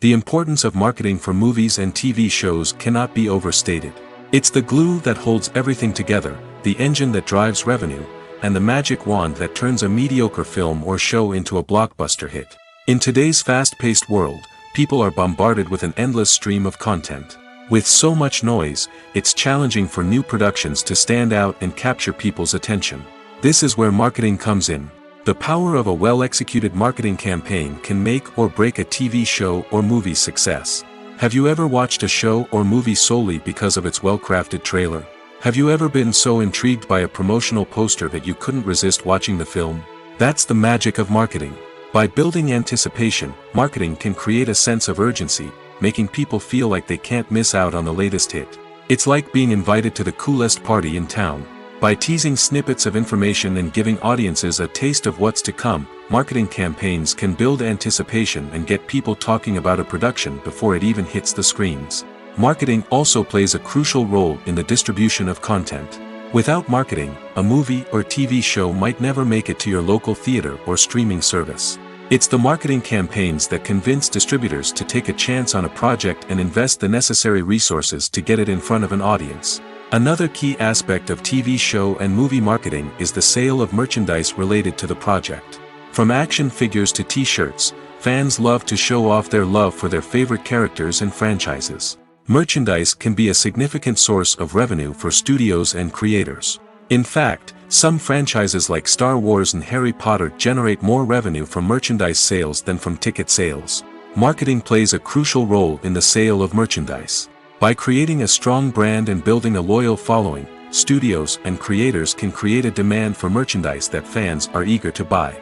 The importance of marketing for movies and TV shows cannot be overstated. It's the glue that holds everything together, the engine that drives revenue, and the magic wand that turns a mediocre film or show into a blockbuster hit. In today's fast-paced world, people are bombarded with an endless stream of content. With so much noise, it's challenging for new productions to stand out and capture people's attention. This is where marketing comes in. The power of a well-executed marketing campaign can make or break a TV show or movie's success. Have you ever watched a show or movie solely because of its well-crafted trailer? Have you ever been so intrigued by a promotional poster that you couldn't resist watching the film? That's the magic of marketing. By building anticipation, marketing can create a sense of urgency, making people feel like they can't miss out on the latest hit. It's like being invited to the coolest party in town. By teasing snippets of information and giving audiences a taste of what's to come, marketing campaigns can build anticipation and get people talking about a production before it even hits the screens. Marketing also plays a crucial role in the distribution of content. Without marketing, a movie or TV show might never make it to your local theater or streaming service. It's the marketing campaigns that convince distributors to take a chance on a project and invest the necessary resources to get it in front of an audience. Another key aspect of TV show and movie marketing is the sale of merchandise related to the project. From action figures to t-shirts, fans love to show off their love for their favorite characters and franchises. Merchandise can be a significant source of revenue for studios and creators. In fact, some franchises like Star Wars and Harry Potter generate more revenue from merchandise sales than from ticket sales. Marketing plays a crucial role in the sale of merchandise. By creating a strong brand and building a loyal following, studios and creators can create a demand for merchandise that fans are eager to buy.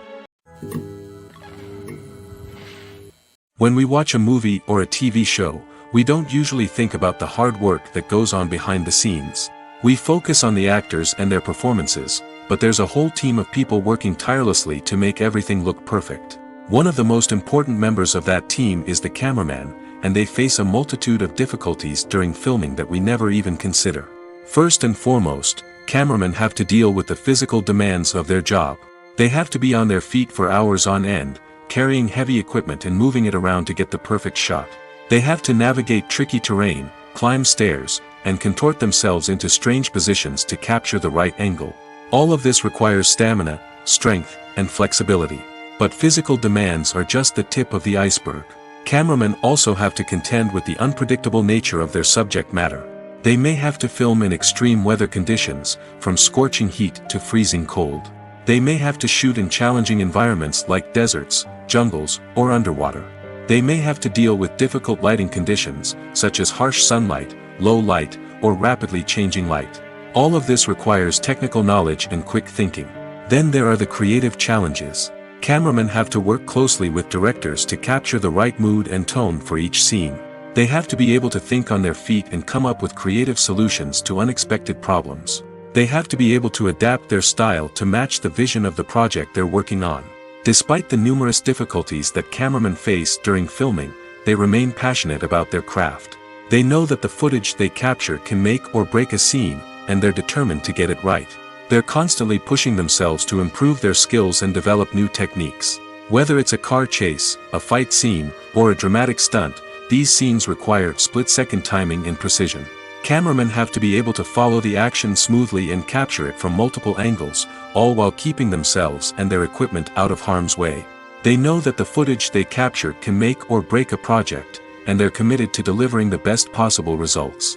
When we watch a movie or a TV show, we don't usually think about the hard work that goes on behind the scenes. We focus on the actors and their performances, but there's a whole team of people working tirelessly to make everything look perfect. One of the most important members of that team is the cameraman, and they face a multitude of difficulties during filming that we never even consider. First and foremost, cameramen have to deal with the physical demands of their job. They have to be on their feet for hours on end, carrying heavy equipment and moving it around to get the perfect shot. They have to navigate tricky terrain, climb stairs, and contort themselves into strange positions to capture the right angle. All of this requires stamina, strength, and flexibility. But physical demands are just the tip of the iceberg. Cameramen also have to contend with the unpredictable nature of their subject matter. They may have to film in extreme weather conditions, from scorching heat to freezing cold. They may have to shoot in challenging environments like deserts, jungles, or underwater. They may have to deal with difficult lighting conditions, such as harsh sunlight, low light, or rapidly changing light. All of this requires technical knowledge and quick thinking. Then there are the creative challenges. Cameramen have to work closely with directors to capture the right mood and tone for each scene. They have to be able to think on their feet and come up with creative solutions to unexpected problems. They have to be able to adapt their style to match the vision of the project they're working on. Despite the numerous difficulties that cameramen face during filming, they remain passionate about their craft. They know that the footage they capture can make or break a scene, and they're determined to get it right. They're constantly pushing themselves to improve their skills and develop new techniques. Whether it's a car chase, a fight scene, or a dramatic stunt, these scenes require split-second timing and precision. Cameramen have to be able to follow the action smoothly and capture it from multiple angles, all while keeping themselves and their equipment out of harm's way. They know that the footage they capture can make or break a project, and they're committed to delivering the best possible results.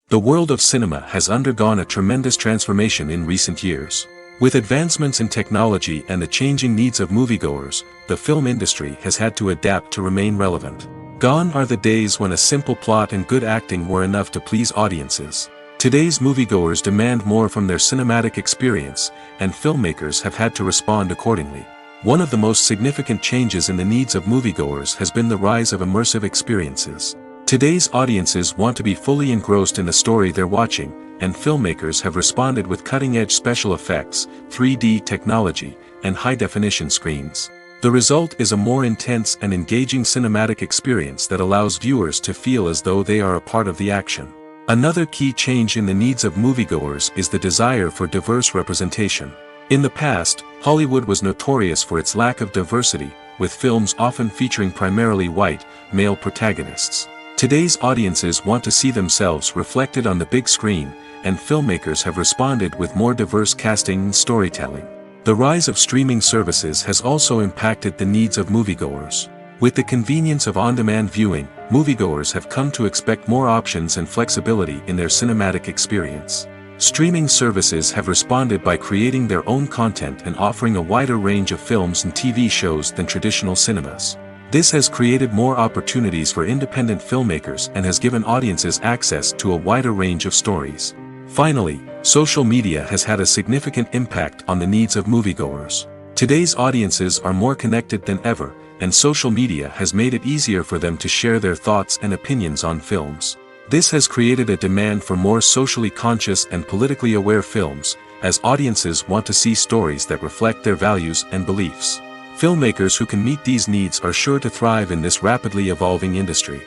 The world of cinema has undergone a tremendous transformation in recent years. With advancements in technology and the changing needs of moviegoers, the film industry has had to adapt to remain relevant. Gone are the days when a simple plot and good acting were enough to please audiences. Today's moviegoers demand more from their cinematic experience, and filmmakers have had to respond accordingly. One of the most significant changes in the needs of moviegoers has been the rise of immersive experiences. Today's audiences want to be fully engrossed in the story they're watching, and filmmakers have responded with cutting-edge special effects, 3D technology, and high-definition screens. The result is a more intense and engaging cinematic experience that allows viewers to feel as though they are a part of the action. Another key change in the needs of moviegoers is the desire for diverse representation. In the past, Hollywood was notorious for its lack of diversity, with films often featuring primarily white, male protagonists. Today's audiences want to see themselves reflected on the big screen, and filmmakers have responded with more diverse casting and storytelling. The rise of streaming services has also impacted the needs of moviegoers. With the convenience of on-demand viewing, moviegoers have come to expect more options and flexibility in their cinematic experience. Streaming services have responded by creating their own content and offering a wider range of films and TV shows than traditional cinemas. This has created more opportunities for independent filmmakers and has given audiences access to a wider range of stories. Finally, social media has had a significant impact on the needs of moviegoers. Today's audiences are more connected than ever, and social media has made it easier for them to share their thoughts and opinions on films. This has created a demand for more socially conscious and politically aware films, as audiences want to see stories that reflect their values and beliefs. Filmmakers who can meet these needs are sure to thrive in this rapidly evolving industry.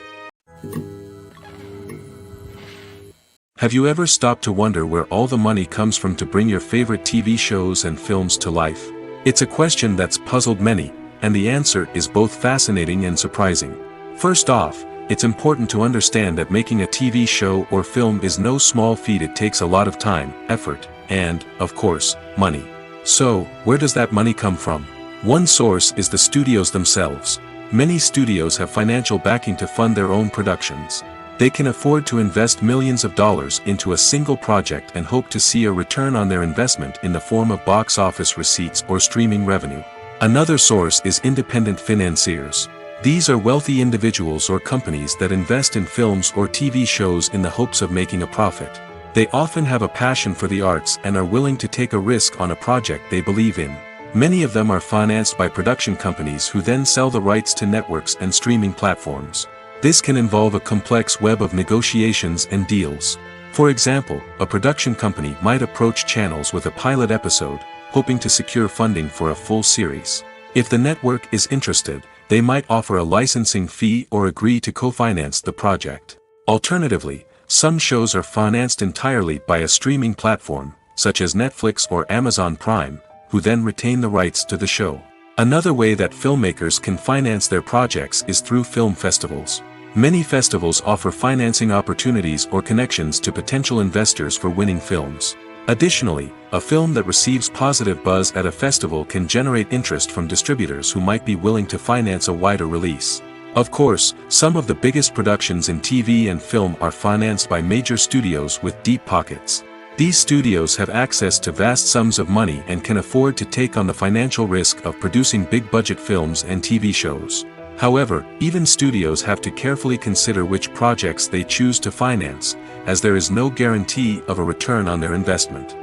Have you ever stopped to wonder where all the money comes from to bring your favorite TV shows and films to life? It's a question that's puzzled many, and the answer is both fascinating and surprising. First off, it's important to understand that making a TV show or film is no small feat. It takes a lot of time, effort, and, of course, money. So, where does that money come from? One source is the studios themselves. Many studios have financial backing to fund their own productions. They can afford to invest millions of dollars into a single project and hope to see a return on their investment in the form of box office receipts or streaming revenue. Another source is independent financiers. These are wealthy individuals or companies that invest in films or TV shows in the hopes of making a profit. They often have a passion for the arts and are willing to take a risk on a project they believe in. Many of them are financed by production companies who then sell the rights to networks and streaming platforms. This can involve a complex web of negotiations and deals. For example, a production company might approach channels with a pilot episode, hoping to secure funding for a full series. If the network is interested, they might offer a licensing fee or agree to co-finance the project. Alternatively, some shows are financed entirely by a streaming platform, such as Netflix or Amazon Prime, who then retain the rights to the show. Another way that filmmakers can finance their projects is through film festivals. Many festivals offer financing opportunities or connections to potential investors for winning films. Additionally, a film that receives positive buzz at a festival can generate interest from distributors who might be willing to finance a wider release. Of course, some of the biggest productions in TV and film are financed by major studios with deep pockets. These studios have access to vast sums of money and can afford to take on the financial risk of producing big-budget films and TV shows. However, even studios have to carefully consider which projects they choose to finance, as there is no guarantee of a return on their investment.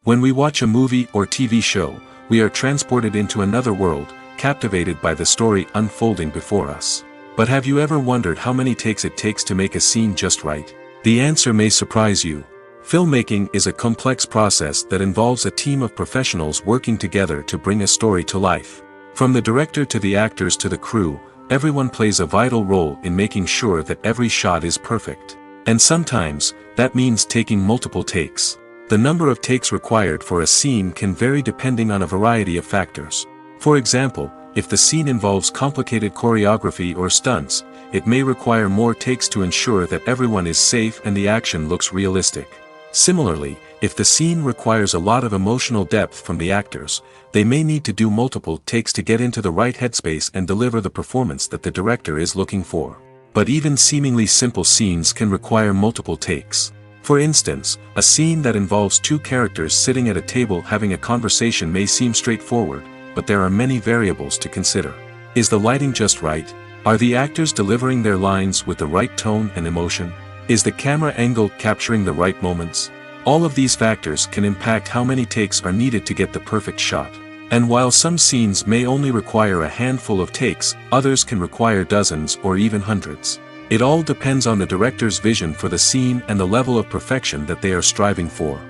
When we watch a movie or TV show, we are transported into another world, captivated by the story unfolding before us. But have you ever wondered how many takes it takes to make a scene just right? The answer may surprise you. Filmmaking is a complex process that involves a team of professionals working together to bring a story to life. From the director to the actors to the crew, everyone plays a vital role in making sure that every shot is perfect. And sometimes, that means taking multiple takes. The number of takes required for a scene can vary depending on a variety of factors. For example, if the scene involves complicated choreography or stunts, it may require more takes to ensure that everyone is safe and the action looks realistic. Similarly, if the scene requires a lot of emotional depth from the actors, they may need to do multiple takes to get into the right headspace and deliver the performance that the director is looking for. But even seemingly simple scenes can require multiple takes. For instance, a scene that involves two characters sitting at a table having a conversation may seem straightforward, but there are many variables to consider. Is the lighting just right? Are the actors delivering their lines with the right tone and emotion? Is the camera angle capturing the right moments? All of these factors can impact how many takes are needed to get the perfect shot. And while some scenes may only require a handful of takes, others can require dozens or even hundreds. It all depends on the director's vision for the scene and the level of perfection that they are striving for.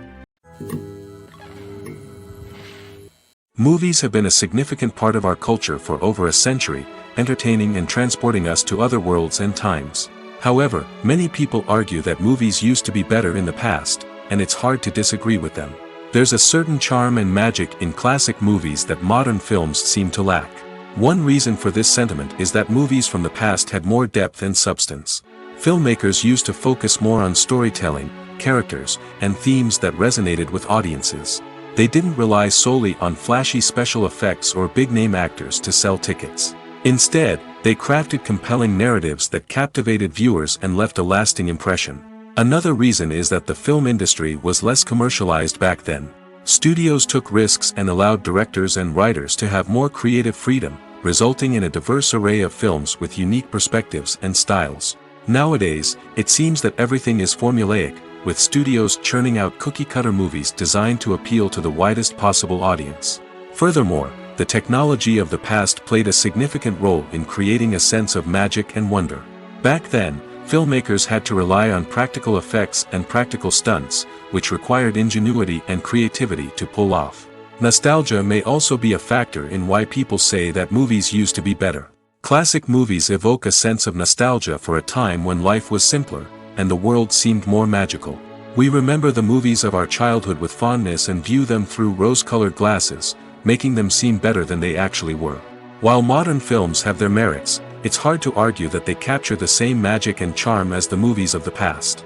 Movies have been a significant part of our culture for over a century, entertaining and transporting us to other worlds and times. However, many people argue that movies used to be better in the past, and it's hard to disagree with them. There's a certain charm and magic in classic movies that modern films seem to lack. One reason for this sentiment is that movies from the past had more depth and substance. Filmmakers used to focus more on storytelling, characters, and themes that resonated with audiences. They didn't rely solely on flashy special effects or big-name actors to sell tickets. Instead, they crafted compelling narratives that captivated viewers and left a lasting impression. Another reason is that the film industry was less commercialized back then. Studios took risks and allowed directors and writers to have more creative freedom, resulting in a diverse array of films with unique perspectives and styles. Nowadays, it seems that everything is formulaic, with studios churning out cookie-cutter movies designed to appeal to the widest possible audience. Furthermore, the technology of the past played a significant role in creating a sense of magic and wonder. Back then, filmmakers had to rely on practical effects and practical stunts, which required ingenuity and creativity to pull off. Nostalgia may also be a factor in why people say that movies used to be better. Classic movies evoke a sense of nostalgia for a time when life was simpler, and the world seemed more magical. We remember the movies of our childhood with fondness and view them through rose-colored glasses, making them seem better than they actually were. While modern films have their merits, it's hard to argue that they capture the same magic and charm as the movies of the past.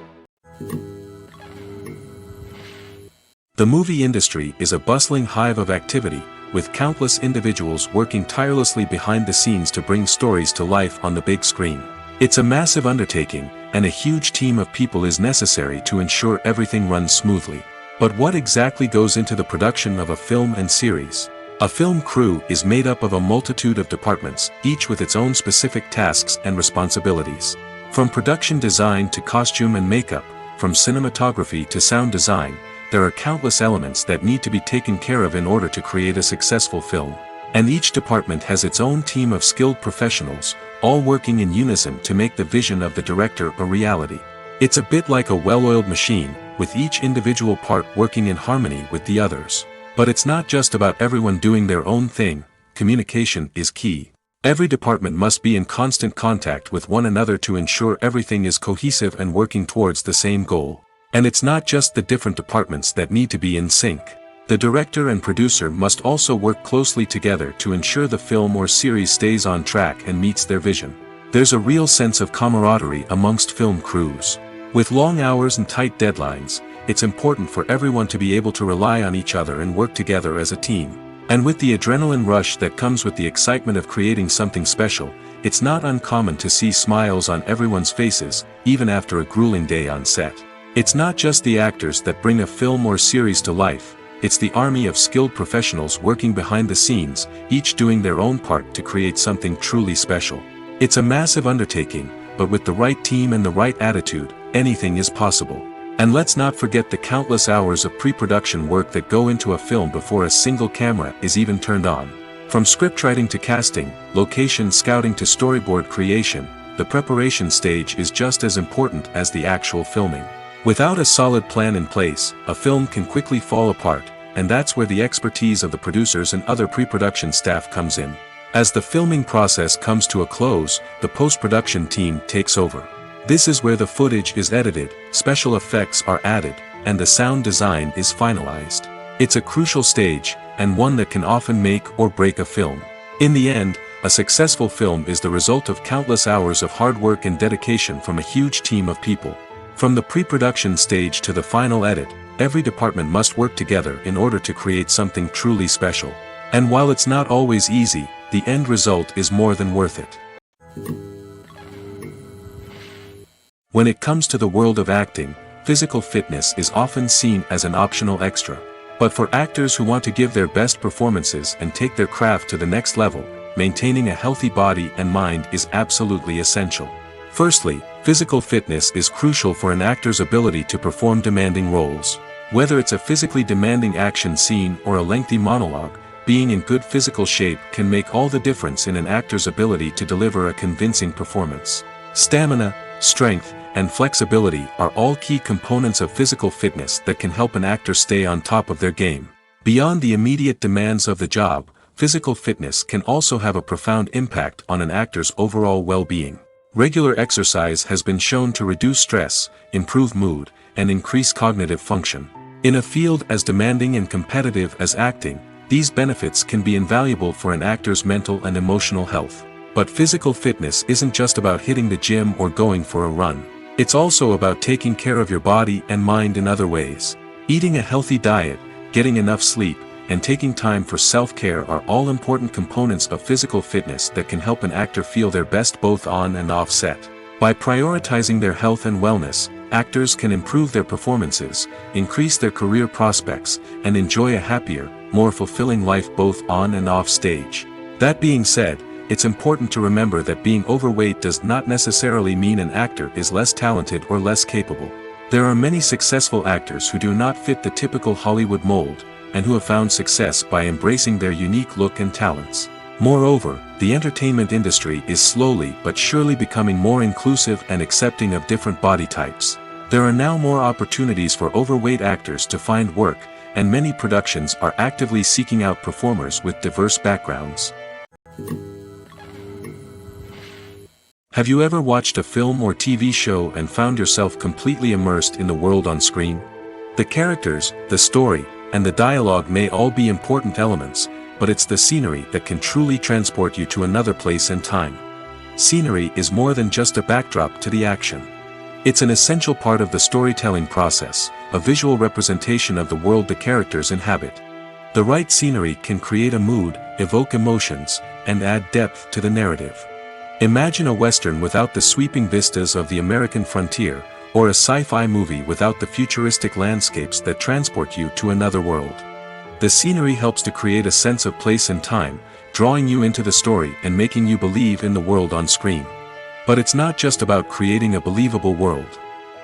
The movie industry is a bustling hive of activity, with countless individuals working tirelessly behind the scenes to bring stories to life on the big screen. It's a massive undertaking, and a huge team of people is necessary to ensure everything runs smoothly. But what exactly goes into the production of a film and series? A film crew is made up of a multitude of departments, each with its own specific tasks and responsibilities. From production design to costume and makeup, from cinematography to sound design, there are countless elements that need to be taken care of in order to create a successful film. And each department has its own team of skilled professionals, all working in unison to make the vision of the director a reality. It's a bit like a well-oiled machine, with each individual part working in harmony with the others. But it's not just about everyone doing their own thing. Communication is key. Every department must be in constant contact with one another to ensure everything is cohesive and working towards the same goal. And it's not just the different departments that need to be in sync. The director and producer must also work closely together to ensure the film or series stays on track and meets their vision. There's a real sense of camaraderie amongst film crews. With long hours and tight deadlines, it's important for everyone to be able to rely on each other and work together as a team. And with the adrenaline rush that comes with the excitement of creating something special, it's not uncommon to see smiles on everyone's faces, even after a grueling day on set. It's not just the actors that bring a film or series to life, it's the army of skilled professionals working behind the scenes, each doing their own part to create something truly special. It's a massive undertaking, but with the right team and the right attitude, anything is possible. And let's not forget the countless hours of pre-production work that go into a film before a single camera is even turned on. From scriptwriting to casting, location scouting to storyboard creation, the preparation stage is just as important as the actual filming. Without a solid plan in place, a film can quickly fall apart, and that's where the expertise of the producers and other pre-production staff comes in. As the filming process comes to a close, the post-production team takes over. This is where the footage is edited, special effects are added, and the sound design is finalized. It's a crucial stage, and one that can often make or break a film. In the end, a successful film is the result of countless hours of hard work and dedication from a huge team of people. From the pre-production stage to the final edit, every department must work together in order to create something truly special. And while it's not always easy, the end result is more than worth it. When it comes to the world of acting, physical fitness is often seen as an optional extra. But for actors who want to give their best performances and take their craft to the next level, maintaining a healthy body and mind is absolutely essential. Firstly, physical fitness is crucial for an actor's ability to perform demanding roles. Whether it's a physically demanding action scene or a lengthy monologue, being in good physical shape can make all the difference in an actor's ability to deliver a convincing performance. Stamina, strength, and flexibility are all key components of physical fitness that can help an actor stay on top of their game. Beyond the immediate demands of the job, physical fitness can also have a profound impact on an actor's overall well-being. Regular exercise has been shown to reduce stress, improve mood, and increase cognitive function. In a field as demanding and competitive as acting, these benefits can be invaluable for an actor's mental and emotional health. But physical fitness isn't just about hitting the gym or going for a run. It's also about taking care of your body and mind in other ways. Eating a healthy diet, getting enough sleep, and taking time for self-care are all important components of physical fitness that can help an actor feel their best both on and off set. By prioritizing their health and wellness, actors can improve their performances, increase their career prospects, and enjoy a happier, more fulfilling life both on and off stage. That being said, it's important to remember that being overweight does not necessarily mean an actor is less talented or less capable. There are many successful actors who do not fit the typical Hollywood mold, and who have found success by embracing their unique look and talents. Moreover, the entertainment industry is slowly but surely becoming more inclusive and accepting of different body types. There are now more opportunities for overweight actors to find work, and many productions are actively seeking out performers with diverse backgrounds. Have you ever watched a film or TV show and found yourself completely immersed in the world on screen? The characters, the story, and the dialogue may all be important elements, but it's the scenery that can truly transport you to another place and time. Scenery is more than just a backdrop to the action. It's an essential part of the storytelling process, a visual representation of the world the characters inhabit. The right scenery can create a mood, evoke emotions, and add depth to the narrative. Imagine a western without the sweeping vistas of the American frontier, or a sci-fi movie without the futuristic landscapes that transport you to another world. The scenery helps to create a sense of place and time, drawing you into the story and making you believe in the world on screen. But it's not just about creating a believable world.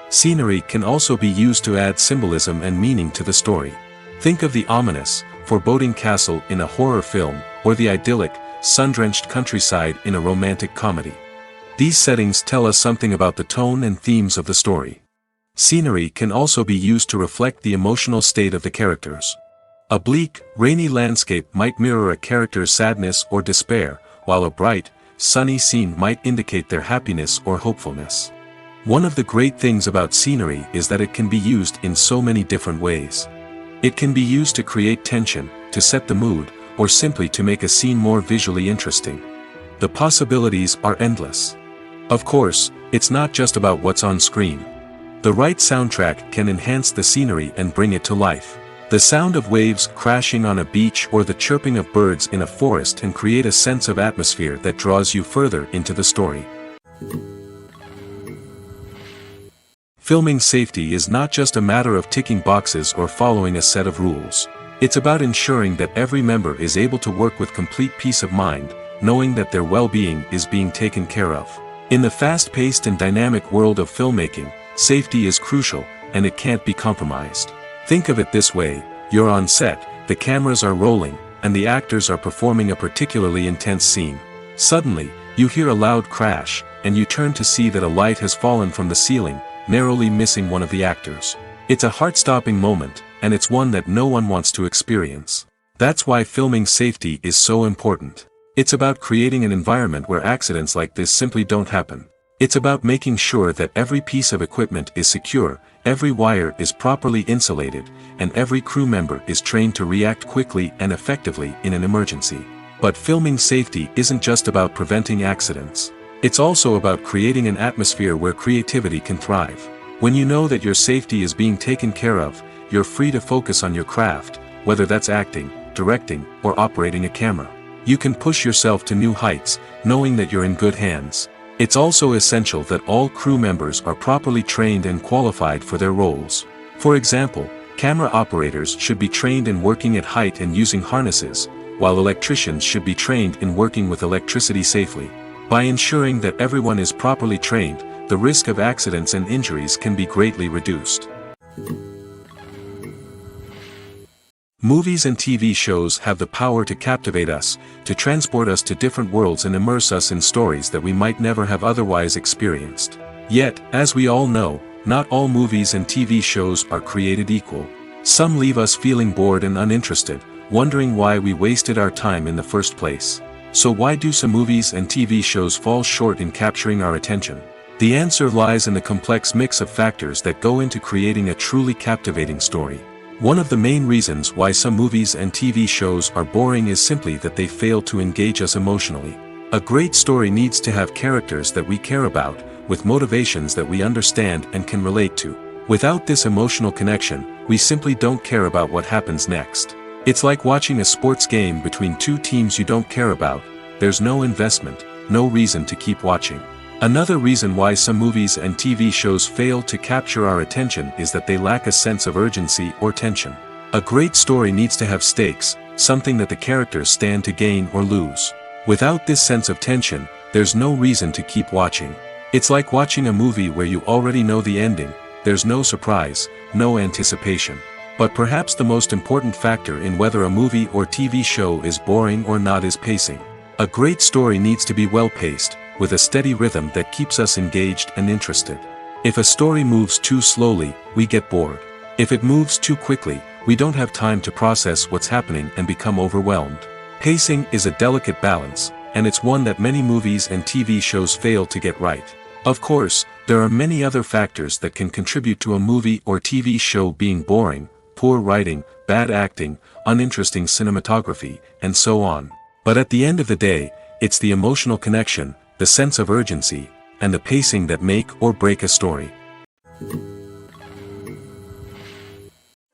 Scenery can also be used to add symbolism and meaning to the story. Think of the ominous, foreboding castle in a horror film, or the idyllic, sun-drenched countryside in a romantic comedy. These settings tell us something about the tone and themes of the story. Scenery can also be used to reflect the emotional state of the characters. A bleak, rainy landscape might mirror a character's sadness or despair, while a bright, sunny scene might indicate their happiness or hopefulness. One of the great things about scenery is that it can be used in so many different ways. It can be used to create tension, to set the mood, or simply to make a scene more visually interesting. The possibilities are endless. Of course, it's not just about what's on screen. The right soundtrack can enhance the scenery and bring it to life. The sound of waves crashing on a beach or the chirping of birds in a forest can create a sense of atmosphere that draws you further into the story. Filming safety is not just a matter of ticking boxes or following a set of rules. It's about ensuring that every member is able to work with complete peace of mind, knowing that their well-being is being taken care of. In the fast-paced and dynamic world of filmmaking, safety is crucial, and it can't be compromised. Think of it this way: you're on set, the cameras are rolling, and the actors are performing a particularly intense scene. Suddenly, you hear a loud crash, and you turn to see that a light has fallen from the ceiling, narrowly missing one of the actors. It's a heart-stopping moment, and it's one that no one wants to experience. That's why filming safety is so important. It's about creating an environment where accidents like this simply don't happen. It's about making sure that every piece of equipment is secure, every wire is properly insulated, and every crew member is trained to react quickly and effectively in an emergency. But filming safety isn't just about preventing accidents. It's also about creating an atmosphere where creativity can thrive. When you know that your safety is being taken care of, you're free to focus on your craft, whether that's acting, directing, or operating a camera. You can push yourself to new heights, knowing that you're in good hands. It's also essential that all crew members are properly trained and qualified for their roles. For example, camera operators should be trained in working at height and using harnesses, while electricians should be trained in working with electricity safely. By ensuring that everyone is properly trained, the risk of accidents and injuries can be greatly reduced. Movies and TV shows have the power to captivate us, to transport us to different worlds and immerse us in stories that we might never have otherwise experienced. Yet, as we all know, not all movies and TV shows are created equal. Some leave us feeling bored and uninterested, wondering why we wasted our time in the first place. So why do some movies and TV shows fall short in capturing our attention? The answer lies in the complex mix of factors that go into creating a truly captivating story. One of the main reasons why some movies and TV shows are boring is simply that they fail to engage us emotionally. A great story needs to have characters that we care about, with motivations that we understand and can relate to. Without this emotional connection, we simply don't care about what happens next. It's like watching a sports game between two teams you don't care about. There's no investment, no reason to keep watching. Another reason why some movies and TV shows fail to capture our attention is that they lack a sense of urgency or tension. A great story needs to have stakes, something that the characters stand to gain or lose. Without this sense of tension, there's no reason to keep watching. It's like watching a movie where you already know the ending. There's no surprise, no anticipation. But perhaps the most important factor in whether a movie or TV show is boring or not is pacing. A great story needs to be well-paced, with a steady rhythm that keeps us engaged and interested. If a story moves too slowly, we get bored. If it moves too quickly, we don't have time to process what's happening and become overwhelmed. Pacing is a delicate balance, and it's one that many movies and TV shows fail to get right. Of course, there are many other factors that can contribute to a movie or TV show being boring: poor writing, bad acting, uninteresting cinematography, and so on. But at the end of the day, it's the emotional connection, the sense of urgency, and the pacing that make or break a story.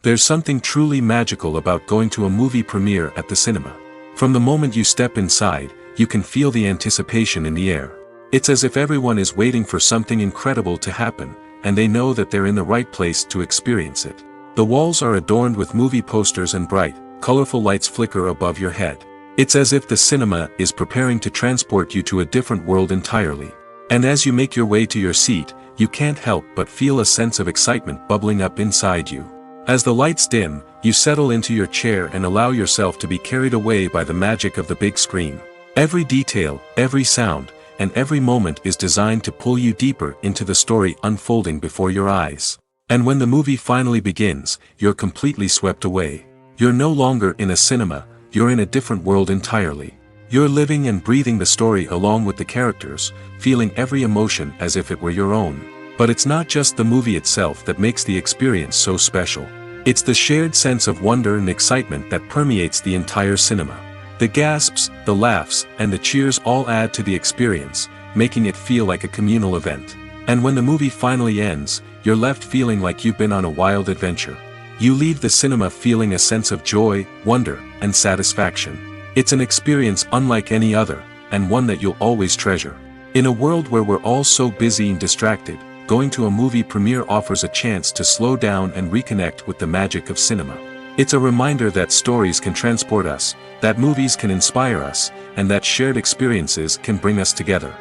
There's something truly magical about going to a movie premiere at the cinema. From the moment you step inside, you can feel the anticipation in the air. It's as if everyone is waiting for something incredible to happen, and they know that they're in the right place to experience it. The walls are adorned with movie posters and bright, colorful lights flicker above your head. It's as if the cinema is preparing to transport you to a different world entirely. And as you make your way to your seat, you can't help but feel a sense of excitement bubbling up inside you. As the lights dim, you settle into your chair and allow yourself to be carried away by the magic of the big screen. Every detail, every sound, and every moment is designed to pull you deeper into the story unfolding before your eyes. And when the movie finally begins, you're completely swept away. You're no longer in a cinema, you're in a different world entirely. You're living and breathing the story along with the characters, feeling every emotion as if it were your own. But it's not just the movie itself that makes the experience so special. It's the shared sense of wonder and excitement that permeates the entire cinema. The gasps, the laughs, and the cheers all add to the experience, making it feel like a communal event. And when the movie finally ends, you're left feeling like you've been on a wild adventure. You leave the cinema feeling a sense of joy, wonder, and satisfaction. It's an experience unlike any other, and one that you'll always treasure. In a world where we're all so busy and distracted, going to a movie premiere offers a chance to slow down and reconnect with the magic of cinema. It's a reminder that stories can transport us, that movies can inspire us, and that shared experiences can bring us together.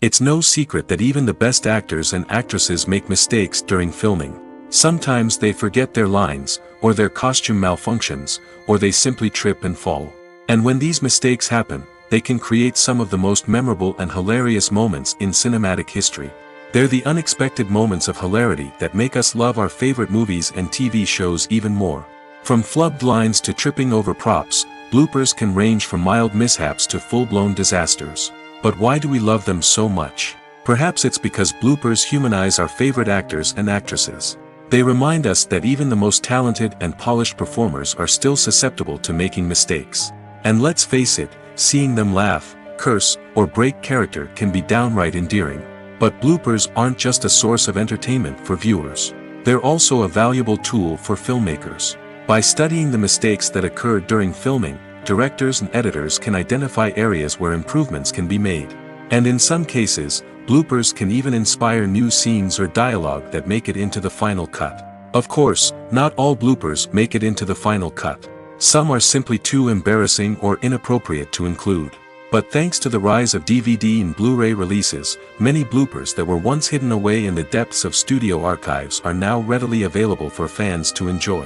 It's no secret that even the best actors and actresses make mistakes during filming. Sometimes they forget their lines, or their costume malfunctions, or they simply trip and fall. And when these mistakes happen, they can create some of the most memorable and hilarious moments in cinematic history. They're the unexpected moments of hilarity that make us love our favorite movies and TV shows even more. From flubbed lines to tripping over props, bloopers can range from mild mishaps to full-blown disasters. But why do we love them so much? Perhaps it's because bloopers humanize our favorite actors and actresses. They remind us that even the most talented and polished performers are still susceptible to making mistakes. And let's face it, seeing them laugh, curse, or break character can be downright endearing. But bloopers aren't just a source of entertainment for viewers. They're also a valuable tool for filmmakers. By studying the mistakes that occurred during filming, directors and editors can identify areas where improvements can be made. And in some cases, bloopers can even inspire new scenes or dialogue that make it into the final cut. Of course, not all bloopers make it into the final cut. Some are simply too embarrassing or inappropriate to include. But thanks to the rise of DVD and Blu-ray releases, many bloopers that were once hidden away in the depths of studio archives are now readily available for fans to enjoy.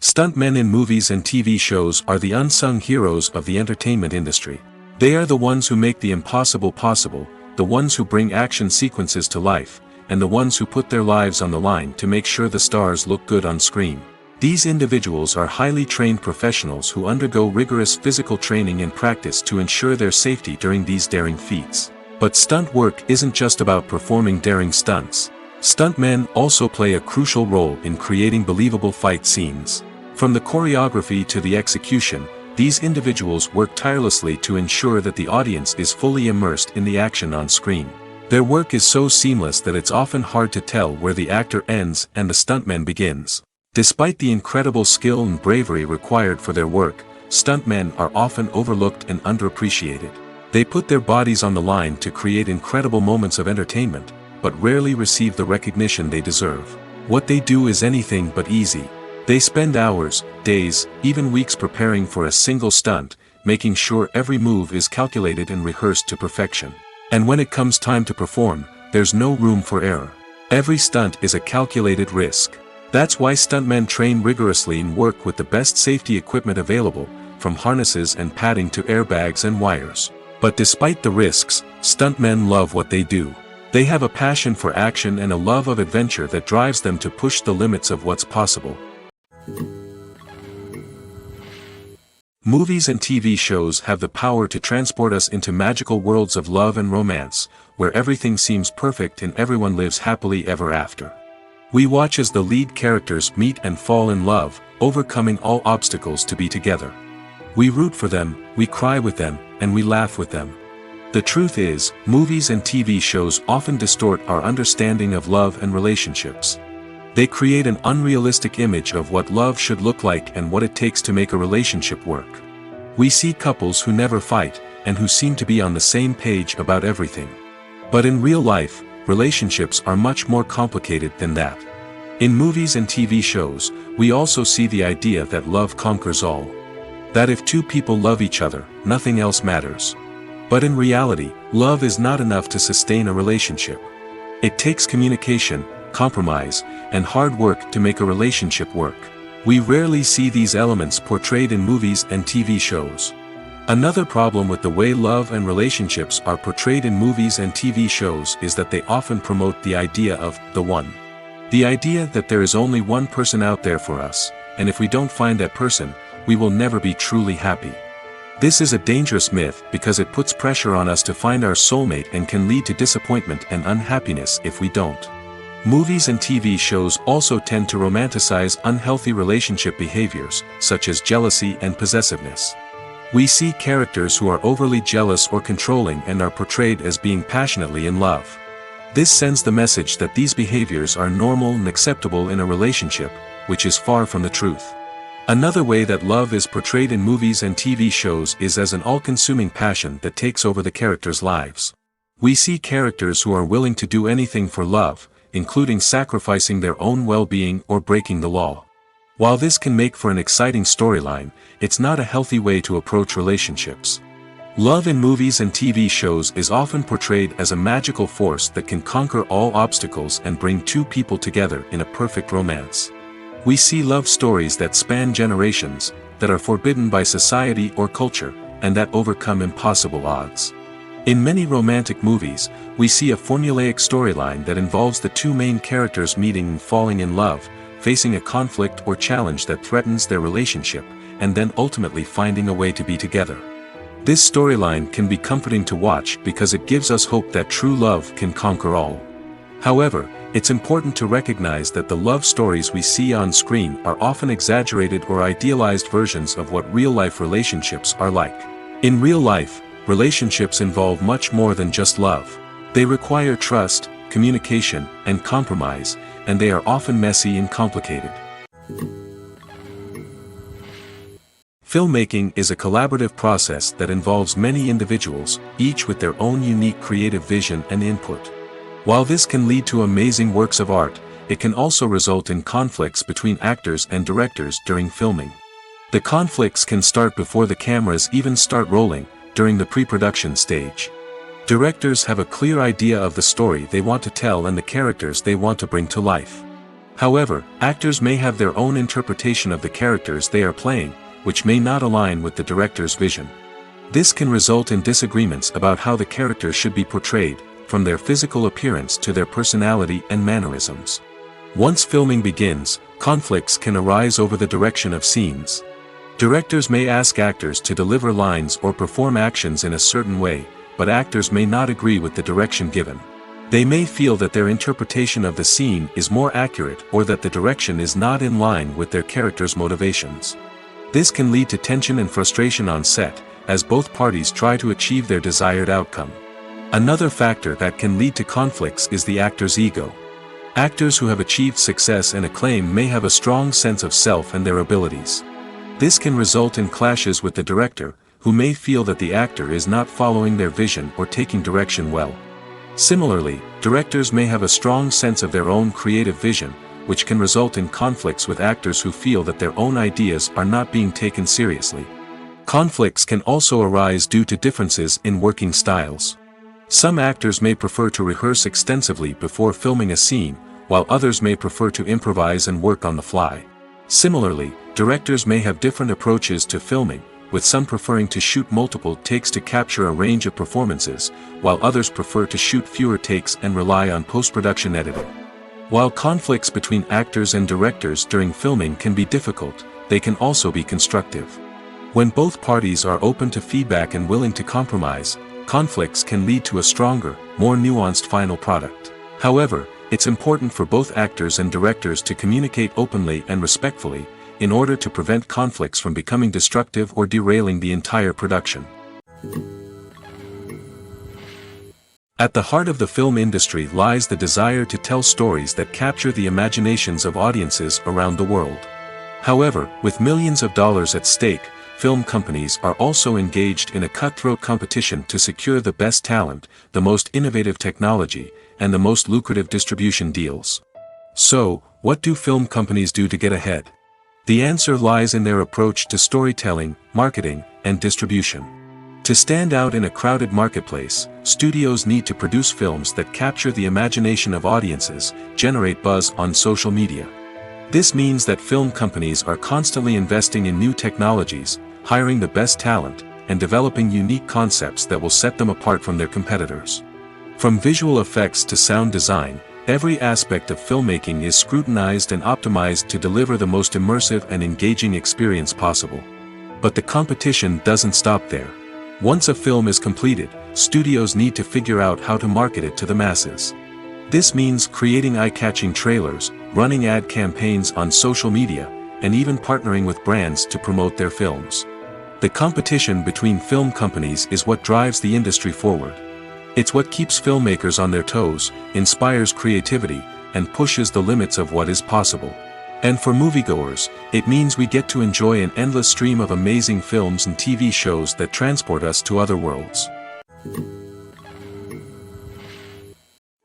Stuntmen in movies and TV shows are the unsung heroes of the entertainment industry. They are the ones who make the impossible possible, the ones who bring action sequences to life, and the ones who put their lives on the line to make sure the stars look good on screen. These individuals are highly trained professionals who undergo rigorous physical training and practice to ensure their safety during these daring feats. But stunt work isn't just about performing daring stunts. Stuntmen also play a crucial role in creating believable fight scenes. From the choreography to the execution, these individuals work tirelessly to ensure that the audience is fully immersed in the action on screen. Their work is so seamless that it's often hard to tell where the actor ends and the stuntman begins. Despite the incredible skill and bravery required for their work, stuntmen are often overlooked and underappreciated. They put their bodies on the line to create incredible moments of entertainment, but rarely receive the recognition they deserve. What they do is anything but easy. They spend hours, days, even weeks preparing for a single stunt, making sure every move is calculated and rehearsed to perfection. And when it comes time to perform, there's no room for error. Every stunt is a calculated risk. That's why stuntmen train rigorously and work with the best safety equipment available, from harnesses and padding to airbags and wires. But despite the risks, stuntmen love what they do. They have a passion for action and a love of adventure that drives them to push the limits of what's possible. Movies and TV shows have the power to transport us into magical worlds of love and romance, where everything seems perfect and everyone lives happily ever after. We watch as the lead characters meet and fall in love, overcoming all obstacles to be together. We root for them, we cry with them, and we laugh with them. The truth is, movies and TV shows often distort our understanding of love and relationships. They create an unrealistic image of what love should look like and what it takes to make a relationship work. We see couples who never fight, and who seem to be on the same page about everything. But in real life, relationships are much more complicated than that. In movies and TV shows, we also see the idea that love conquers all. That if two people love each other, nothing else matters. But in reality, love is not enough to sustain a relationship. It takes communication, compromise, and hard work to make a relationship work. We rarely see these elements portrayed in movies and TV shows. Another problem with the way love and relationships are portrayed in movies and TV shows is that they often promote the idea of the one. The idea that there is only one person out there for us, and if we don't find that person, we will never be truly happy. This is a dangerous myth because it puts pressure on us to find our soulmate and can lead to disappointment and unhappiness if we don't. Movies and TV shows also tend to romanticize unhealthy relationship behaviors, such as jealousy and possessiveness. We see characters who are overly jealous or controlling and are portrayed as being passionately in love. This sends the message that these behaviors are normal and acceptable in a relationship, which is far from the truth. Another way that love is portrayed in movies and TV shows is as an all-consuming passion that takes over the characters' lives. We see characters who are willing to do anything for love, including sacrificing their own well-being or breaking the law. While this can make for an exciting storyline, it's not a healthy way to approach relationships. Love in movies and TV shows is often portrayed as a magical force that can conquer all obstacles and bring two people together in a perfect romance. We see love stories that span generations, that are forbidden by society or culture, and that overcome impossible odds. In many romantic movies, we see a formulaic storyline that involves the two main characters meeting and falling in love, facing a conflict or challenge that threatens their relationship, and then ultimately finding a way to be together. This storyline can be comforting to watch because it gives us hope that true love can conquer all. However, it's important to recognize that the love stories we see on screen are often exaggerated or idealized versions of what real-life relationships are like. In real life, relationships involve much more than just love. They require trust, communication, and compromise, and they are often messy and complicated. Filmmaking is a collaborative process that involves many individuals, each with their own unique creative vision and input. While this can lead to amazing works of art, it can also result in conflicts between actors and directors during filming. The conflicts can start before the cameras even start rolling, during the pre-production stage. Directors have a clear idea of the story they want to tell and the characters they want to bring to life. However, actors may have their own interpretation of the characters they are playing, which may not align with the director's vision. This can result in disagreements about how the characters should be portrayed, from their physical appearance to their personality and mannerisms. Once filming begins, conflicts can arise over the direction of scenes. Directors may ask actors to deliver lines or perform actions in a certain way, but actors may not agree with the direction given. They may feel that their interpretation of the scene is more accurate or that the direction is not in line with their character's motivations. This can lead to tension and frustration on set, as both parties try to achieve their desired outcome. Another factor that can lead to conflicts is the actor's ego. Actors who have achieved success and acclaim may have a strong sense of self and their abilities. This can result in clashes with the director, who may feel that the actor is not following their vision or taking direction well. Similarly, directors may have a strong sense of their own creative vision, which can result in conflicts with actors who feel that their own ideas are not being taken seriously. Conflicts can also arise due to differences in working styles. Some actors may prefer to rehearse extensively before filming a scene, while others may prefer to improvise and work on the fly. Similarly, directors may have different approaches to filming, with some preferring to shoot multiple takes to capture a range of performances, while others prefer to shoot fewer takes and rely on post-production editing. While conflicts between actors and directors during filming can be difficult, they can also be constructive. When both parties are open to feedback and willing to compromise, conflicts can lead to a stronger, more nuanced final product. However, it's important for both actors and directors to communicate openly and respectfully, in order to prevent conflicts from becoming destructive or derailing the entire production. At the heart of the film industry lies the desire to tell stories that capture the imaginations of audiences around the world. However, with millions of dollars at stake, film companies are also engaged in a cutthroat competition to secure the best talent, the most innovative technology, and the most lucrative distribution deals. So, what do film companies do to get ahead? The answer lies in their approach to storytelling, marketing, and distribution. To stand out in a crowded marketplace, studios need to produce films that capture the imagination of audiences, generate buzz on social media. This means that film companies are constantly investing in new technologies, hiring the best talent, and developing unique concepts that will set them apart from their competitors. From visual effects to sound design, every aspect of filmmaking is scrutinized and optimized to deliver the most immersive and engaging experience possible. But the competition doesn't stop there. Once a film is completed, studios need to figure out how to market it to the masses. This means creating eye-catching trailers, running ad campaigns on social media, and even partnering with brands to promote their films. The competition between film companies is what drives the industry forward. It's what keeps filmmakers on their toes, inspires creativity, and pushes the limits of what is possible. And for moviegoers, it means we get to enjoy an endless stream of amazing films and TV shows that transport us to other worlds.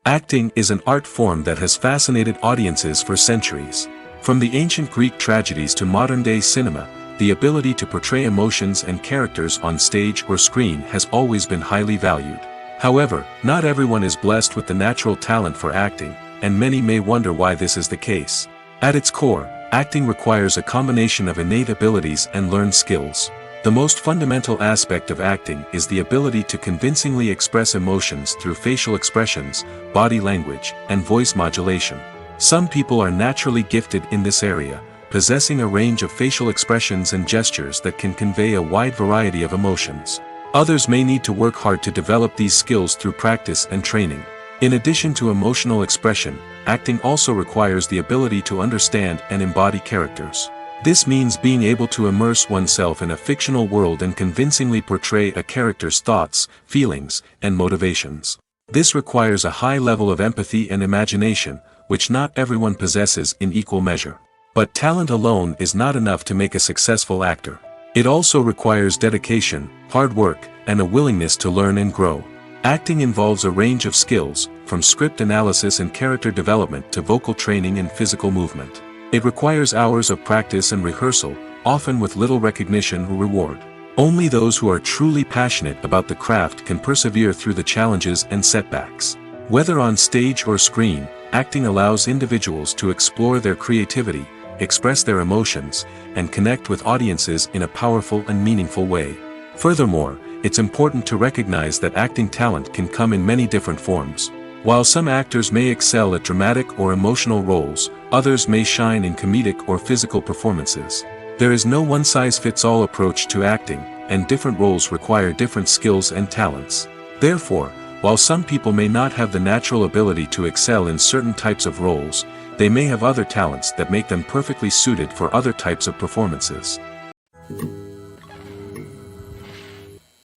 Acting is an art form that has fascinated audiences for centuries. From the ancient Greek tragedies to modern-day cinema, the ability to portray emotions and characters on stage or screen has always been highly valued. However, not everyone is blessed with the natural talent for acting, and many may wonder why this is the case. At its core, acting requires a combination of innate abilities and learned skills. The most fundamental aspect of acting is the ability to convincingly express emotions through facial expressions, body language, and voice modulation. Some people are naturally gifted in this area, possessing a range of facial expressions and gestures that can convey a wide variety of emotions. Others may need to work hard to develop these skills through practice and training. In addition to emotional expression, acting also requires the ability to understand and embody characters. This means being able to immerse oneself in a fictional world and convincingly portray a character's thoughts, feelings, and motivations. This requires a high level of empathy and imagination, which not everyone possesses in equal measure. But talent alone is not enough to make a successful actor. It also requires dedication, hard work, and a willingness to learn and grow. Acting involves a range of skills, from script analysis and character development to vocal training and physical movement. It requires hours of practice and rehearsal, often with little recognition or reward. Only those who are truly passionate about the craft can persevere through the challenges and setbacks. Whether on stage or screen, acting allows individuals to explore their creativity, express their emotions, and connect with audiences in a powerful and meaningful way. Furthermore, it's important to recognize that acting talent can come in many different forms. While some actors may excel at dramatic or emotional roles, others may shine in comedic or physical performances. There is no one-size-fits-all approach to acting, and different roles require different skills and talents. Therefore, while some people may not have the natural ability to excel in certain types of roles, they may have other talents that make them perfectly suited for other types of performances.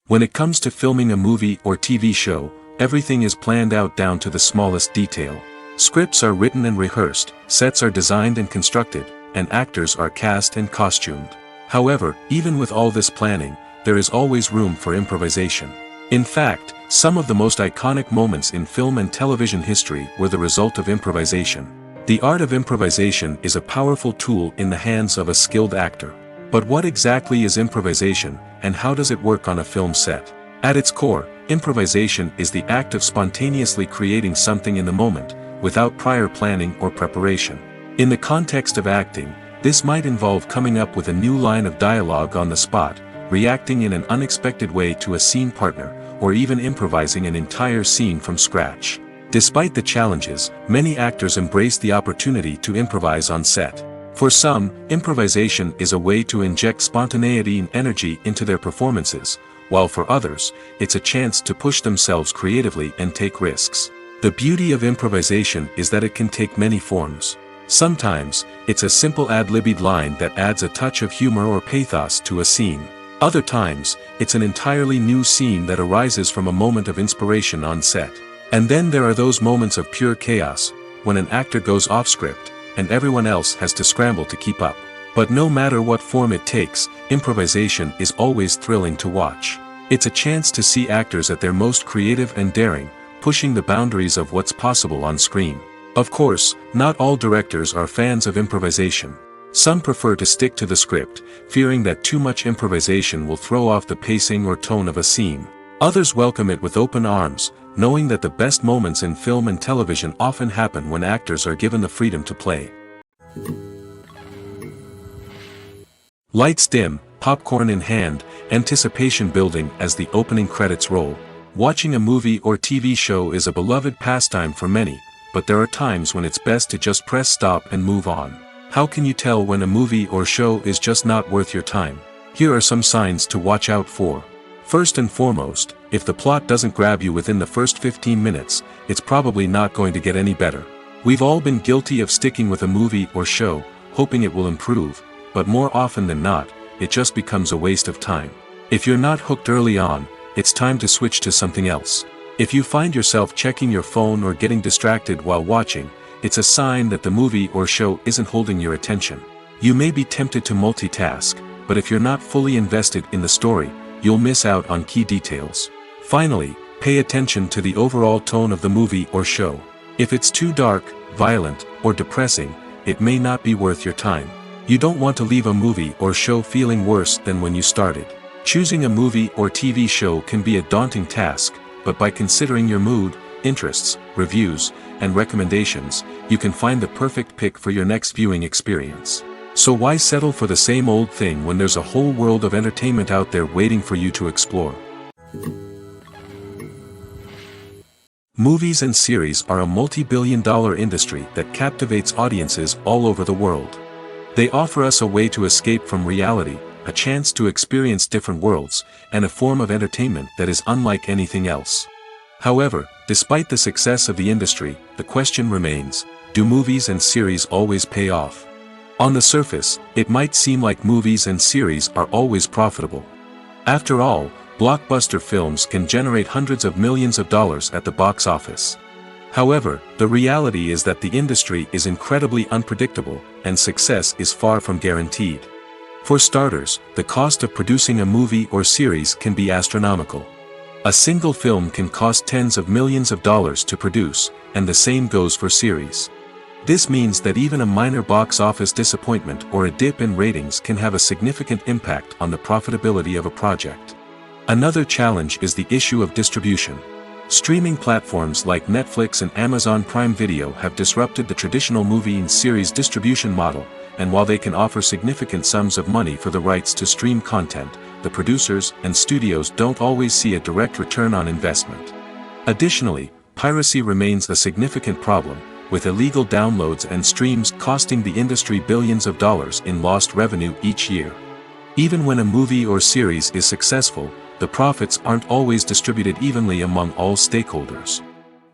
When it comes to filming a movie or TV show, everything is planned out down to the smallest detail. Scripts are written and rehearsed, sets are designed and constructed, and actors are cast and costumed. However, even with all this planning, there is always room for improvisation. In fact, some of the most iconic moments in film and television history were the result of improvisation. The art of improvisation is a powerful tool in the hands of a skilled actor. But what exactly is improvisation, and how does it work on a film set? At its core, improvisation is the act of spontaneously creating something in the moment, without prior planning or preparation. In the context of acting, this might involve coming up with a new line of dialogue on the spot, reacting in an unexpected way to a scene partner, or even improvising an entire scene from scratch. Despite the challenges, many actors embrace the opportunity to improvise on set. For some, improvisation is a way to inject spontaneity and energy into their performances, while for others, it's a chance to push themselves creatively and take risks. The beauty of improvisation is that it can take many forms. Sometimes, it's a simple ad-libbed line that adds a touch of humor or pathos to a scene. Other times, it's an entirely new scene that arises from a moment of inspiration on set. And then there are those moments of pure chaos, when an actor goes off script, and everyone else has to scramble to keep up. But no matter what form it takes, improvisation is always thrilling to watch. It's a chance to see actors at their most creative and daring, pushing the boundaries of what's possible on screen. Of course, not all directors are fans of improvisation. Some prefer to stick to the script, fearing that too much improvisation will throw off the pacing or tone of a scene. Others welcome it with open arms, knowing that the best moments in film and television often happen when actors are given the freedom to play. Lights dim, popcorn in hand, anticipation building as the opening credits roll. Watching a movie or TV show is a beloved pastime for many, but there are times when it's best to just press stop and move on. How can you tell when a movie or show is just not worth your time? Here are some signs to watch out for. First and foremost, if the plot doesn't grab you within the first 15 minutes, it's probably not going to get any better. We've all been guilty of sticking with a movie or show, hoping it will improve, but more often than not, it just becomes a waste of time. If you're not hooked early on, it's time to switch to something else. If you find yourself checking your phone or getting distracted while watching, it's a sign that the movie or show isn't holding your attention. You may be tempted to multitask, but if you're not fully invested in the story, you'll miss out on key details. Finally, pay attention to the overall tone of the movie or show. If it's too dark, violent, or depressing, it may not be worth your time. You don't want to leave a movie or show feeling worse than when you started. Choosing a movie or TV show can be a daunting task, but by considering your mood, interests, reviews, and recommendations, you can find the perfect pick for your next viewing experience. So why settle for the same old thing when there's a whole world of entertainment out there waiting for you to explore? Movies and series are a multi-billion-dollar industry that captivates audiences all over the world. They offer us a way to escape from reality, a chance to experience different worlds, and a form of entertainment that is unlike anything else. However, despite the success of the industry, the question remains, do movies and series always pay off? On the surface, it might seem like movies and series are always profitable. After all, blockbuster films can generate hundreds of millions of dollars at the box office. However, the reality is that the industry is incredibly unpredictable, and success is far from guaranteed. For starters, the cost of producing a movie or series can be astronomical. A single film can cost tens of millions of dollars to produce, and the same goes for series. This means that even a minor box office disappointment or a dip in ratings can have a significant impact on the profitability of a project. Another challenge is the issue of distribution. Streaming platforms like Netflix and Amazon Prime Video have disrupted the traditional movie and series distribution model, and while they can offer significant sums of money for the rights to stream content, the producers and studios don't always see a direct return on investment. Additionally, piracy remains a significant problem, with illegal downloads and streams costing the industry billions of dollars in lost revenue each year. Even when a movie or series is successful, the profits aren't always distributed evenly among all stakeholders.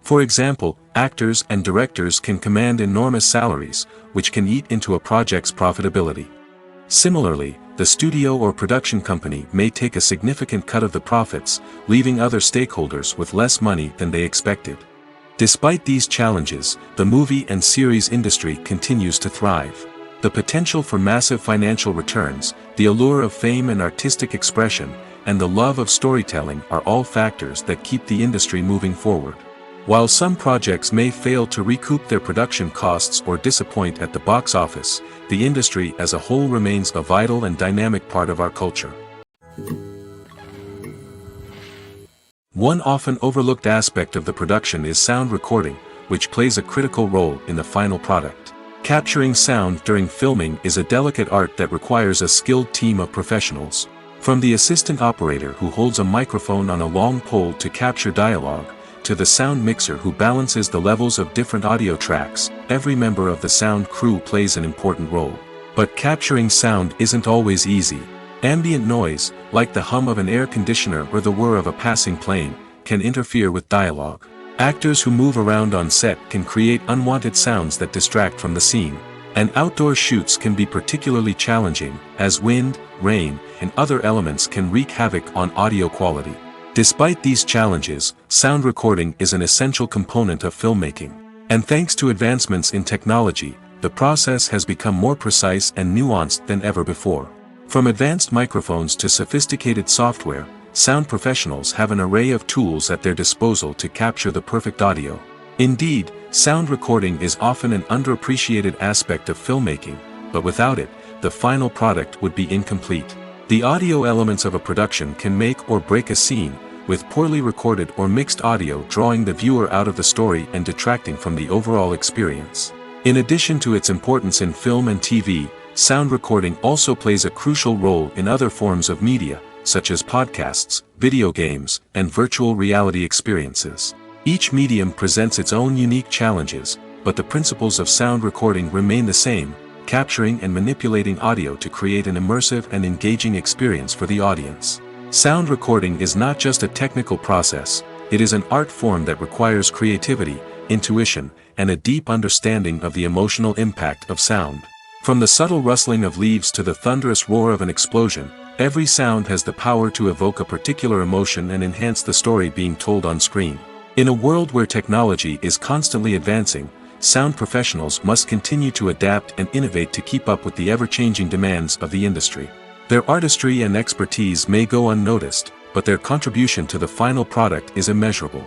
For example, actors and directors can command enormous salaries, which can eat into a project's profitability. Similarly, the studio or production company may take a significant cut of the profits, leaving other stakeholders with less money than they expected. Despite these challenges, the movie and series industry continues to thrive. The potential for massive financial returns, the allure of fame and artistic expression, and the love of storytelling are all factors that keep the industry moving forward. While some projects may fail to recoup their production costs or disappoint at the box office, the industry as a whole remains a vital and dynamic part of our culture. One often overlooked aspect of the production is sound recording, which plays a critical role in the final product. Capturing sound during filming is a delicate art that requires a skilled team of professionals. From the assistant operator who holds a microphone on a long pole to capture dialogue, to the sound mixer who balances the levels of different audio tracks, every member of the sound crew plays an important role. But capturing sound isn't always easy. Ambient noise, like the hum of an air conditioner or the whir of a passing plane, can interfere with dialogue. Actors who move around on set can create unwanted sounds that distract from the scene. And outdoor shoots can be particularly challenging, as wind, rain, and other elements can wreak havoc on audio quality. Despite these challenges, sound recording is an essential component of filmmaking. And thanks to advancements in technology, the process has become more precise and nuanced than ever before. From advanced microphones to sophisticated software, sound professionals have an array of tools at their disposal to capture the perfect audio. Indeed, sound recording is often an underappreciated aspect of filmmaking, but without it, the final product would be incomplete. The audio elements of a production can make or break a scene, with poorly recorded or mixed audio drawing the viewer out of the story and detracting from the overall experience. In addition to its importance in film and TV, sound recording also plays a crucial role in other forms of media, such as podcasts, video games, and virtual reality experiences. Each medium presents its own unique challenges, but the principles of sound recording remain the same, capturing and manipulating audio to create an immersive and engaging experience for the audience. Sound recording is not just a technical process, it is an art form that requires creativity, intuition, and a deep understanding of the emotional impact of sound. From the subtle rustling of leaves to the thunderous roar of an explosion, every sound has the power to evoke a particular emotion and enhance the story being told on screen. In a world where technology is constantly advancing, sound professionals must continue to adapt and innovate to keep up with the ever-changing demands of the industry. Their artistry and expertise may go unnoticed, but their contribution to the final product is immeasurable.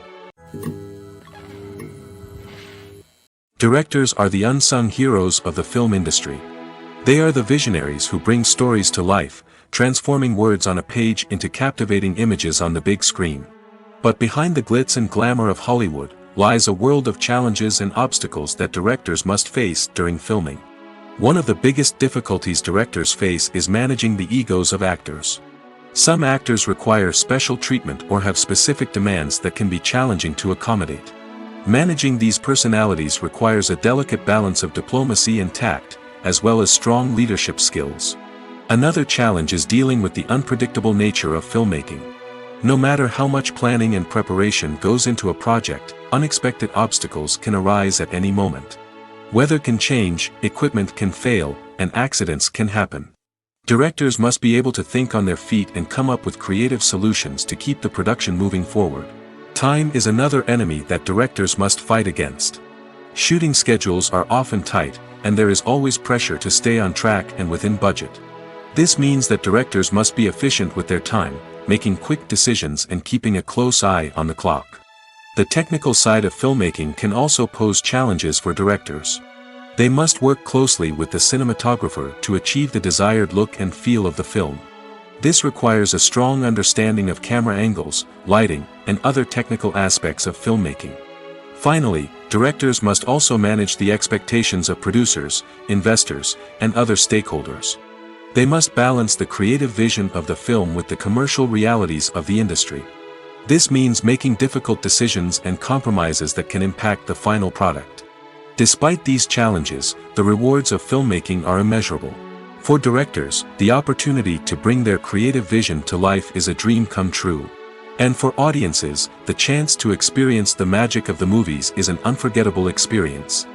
Directors are the unsung heroes of the film industry. They are the visionaries who bring stories to life, transforming words on a page into captivating images on the big screen. But behind the glitz and glamour of Hollywood, lies a world of challenges and obstacles that directors must face during filming. One of the biggest difficulties directors face is managing the egos of actors. Some actors require special treatment or have specific demands that can be challenging to accommodate. Managing these personalities requires a delicate balance of diplomacy and tact, as well as strong leadership skills. Another challenge is dealing with the unpredictable nature of filmmaking. No matter how much planning and preparation goes into a project, unexpected obstacles can arise at any moment. Weather can change, equipment can fail, and accidents can happen. Directors must be able to think on their feet and come up with creative solutions to keep the production moving forward. Time is another enemy that directors must fight against. Shooting schedules are often tight, and there is always pressure to stay on track and within budget. This means that directors must be efficient with their time, making quick decisions and keeping a close eye on the clock. The technical side of filmmaking can also pose challenges for directors. They must work closely with the cinematographer to achieve the desired look and feel of the film. This requires a strong understanding of camera angles, lighting, and other technical aspects of filmmaking. Finally, directors must also manage the expectations of producers, investors, and other stakeholders. They must balance the creative vision of the film with the commercial realities of the industry. This means making difficult decisions and compromises that can impact the final product. Despite these challenges, the rewards of filmmaking are immeasurable. For directors, the opportunity to bring their creative vision to life is a dream come true. And for audiences, the chance to experience the magic of the movies is an unforgettable experience.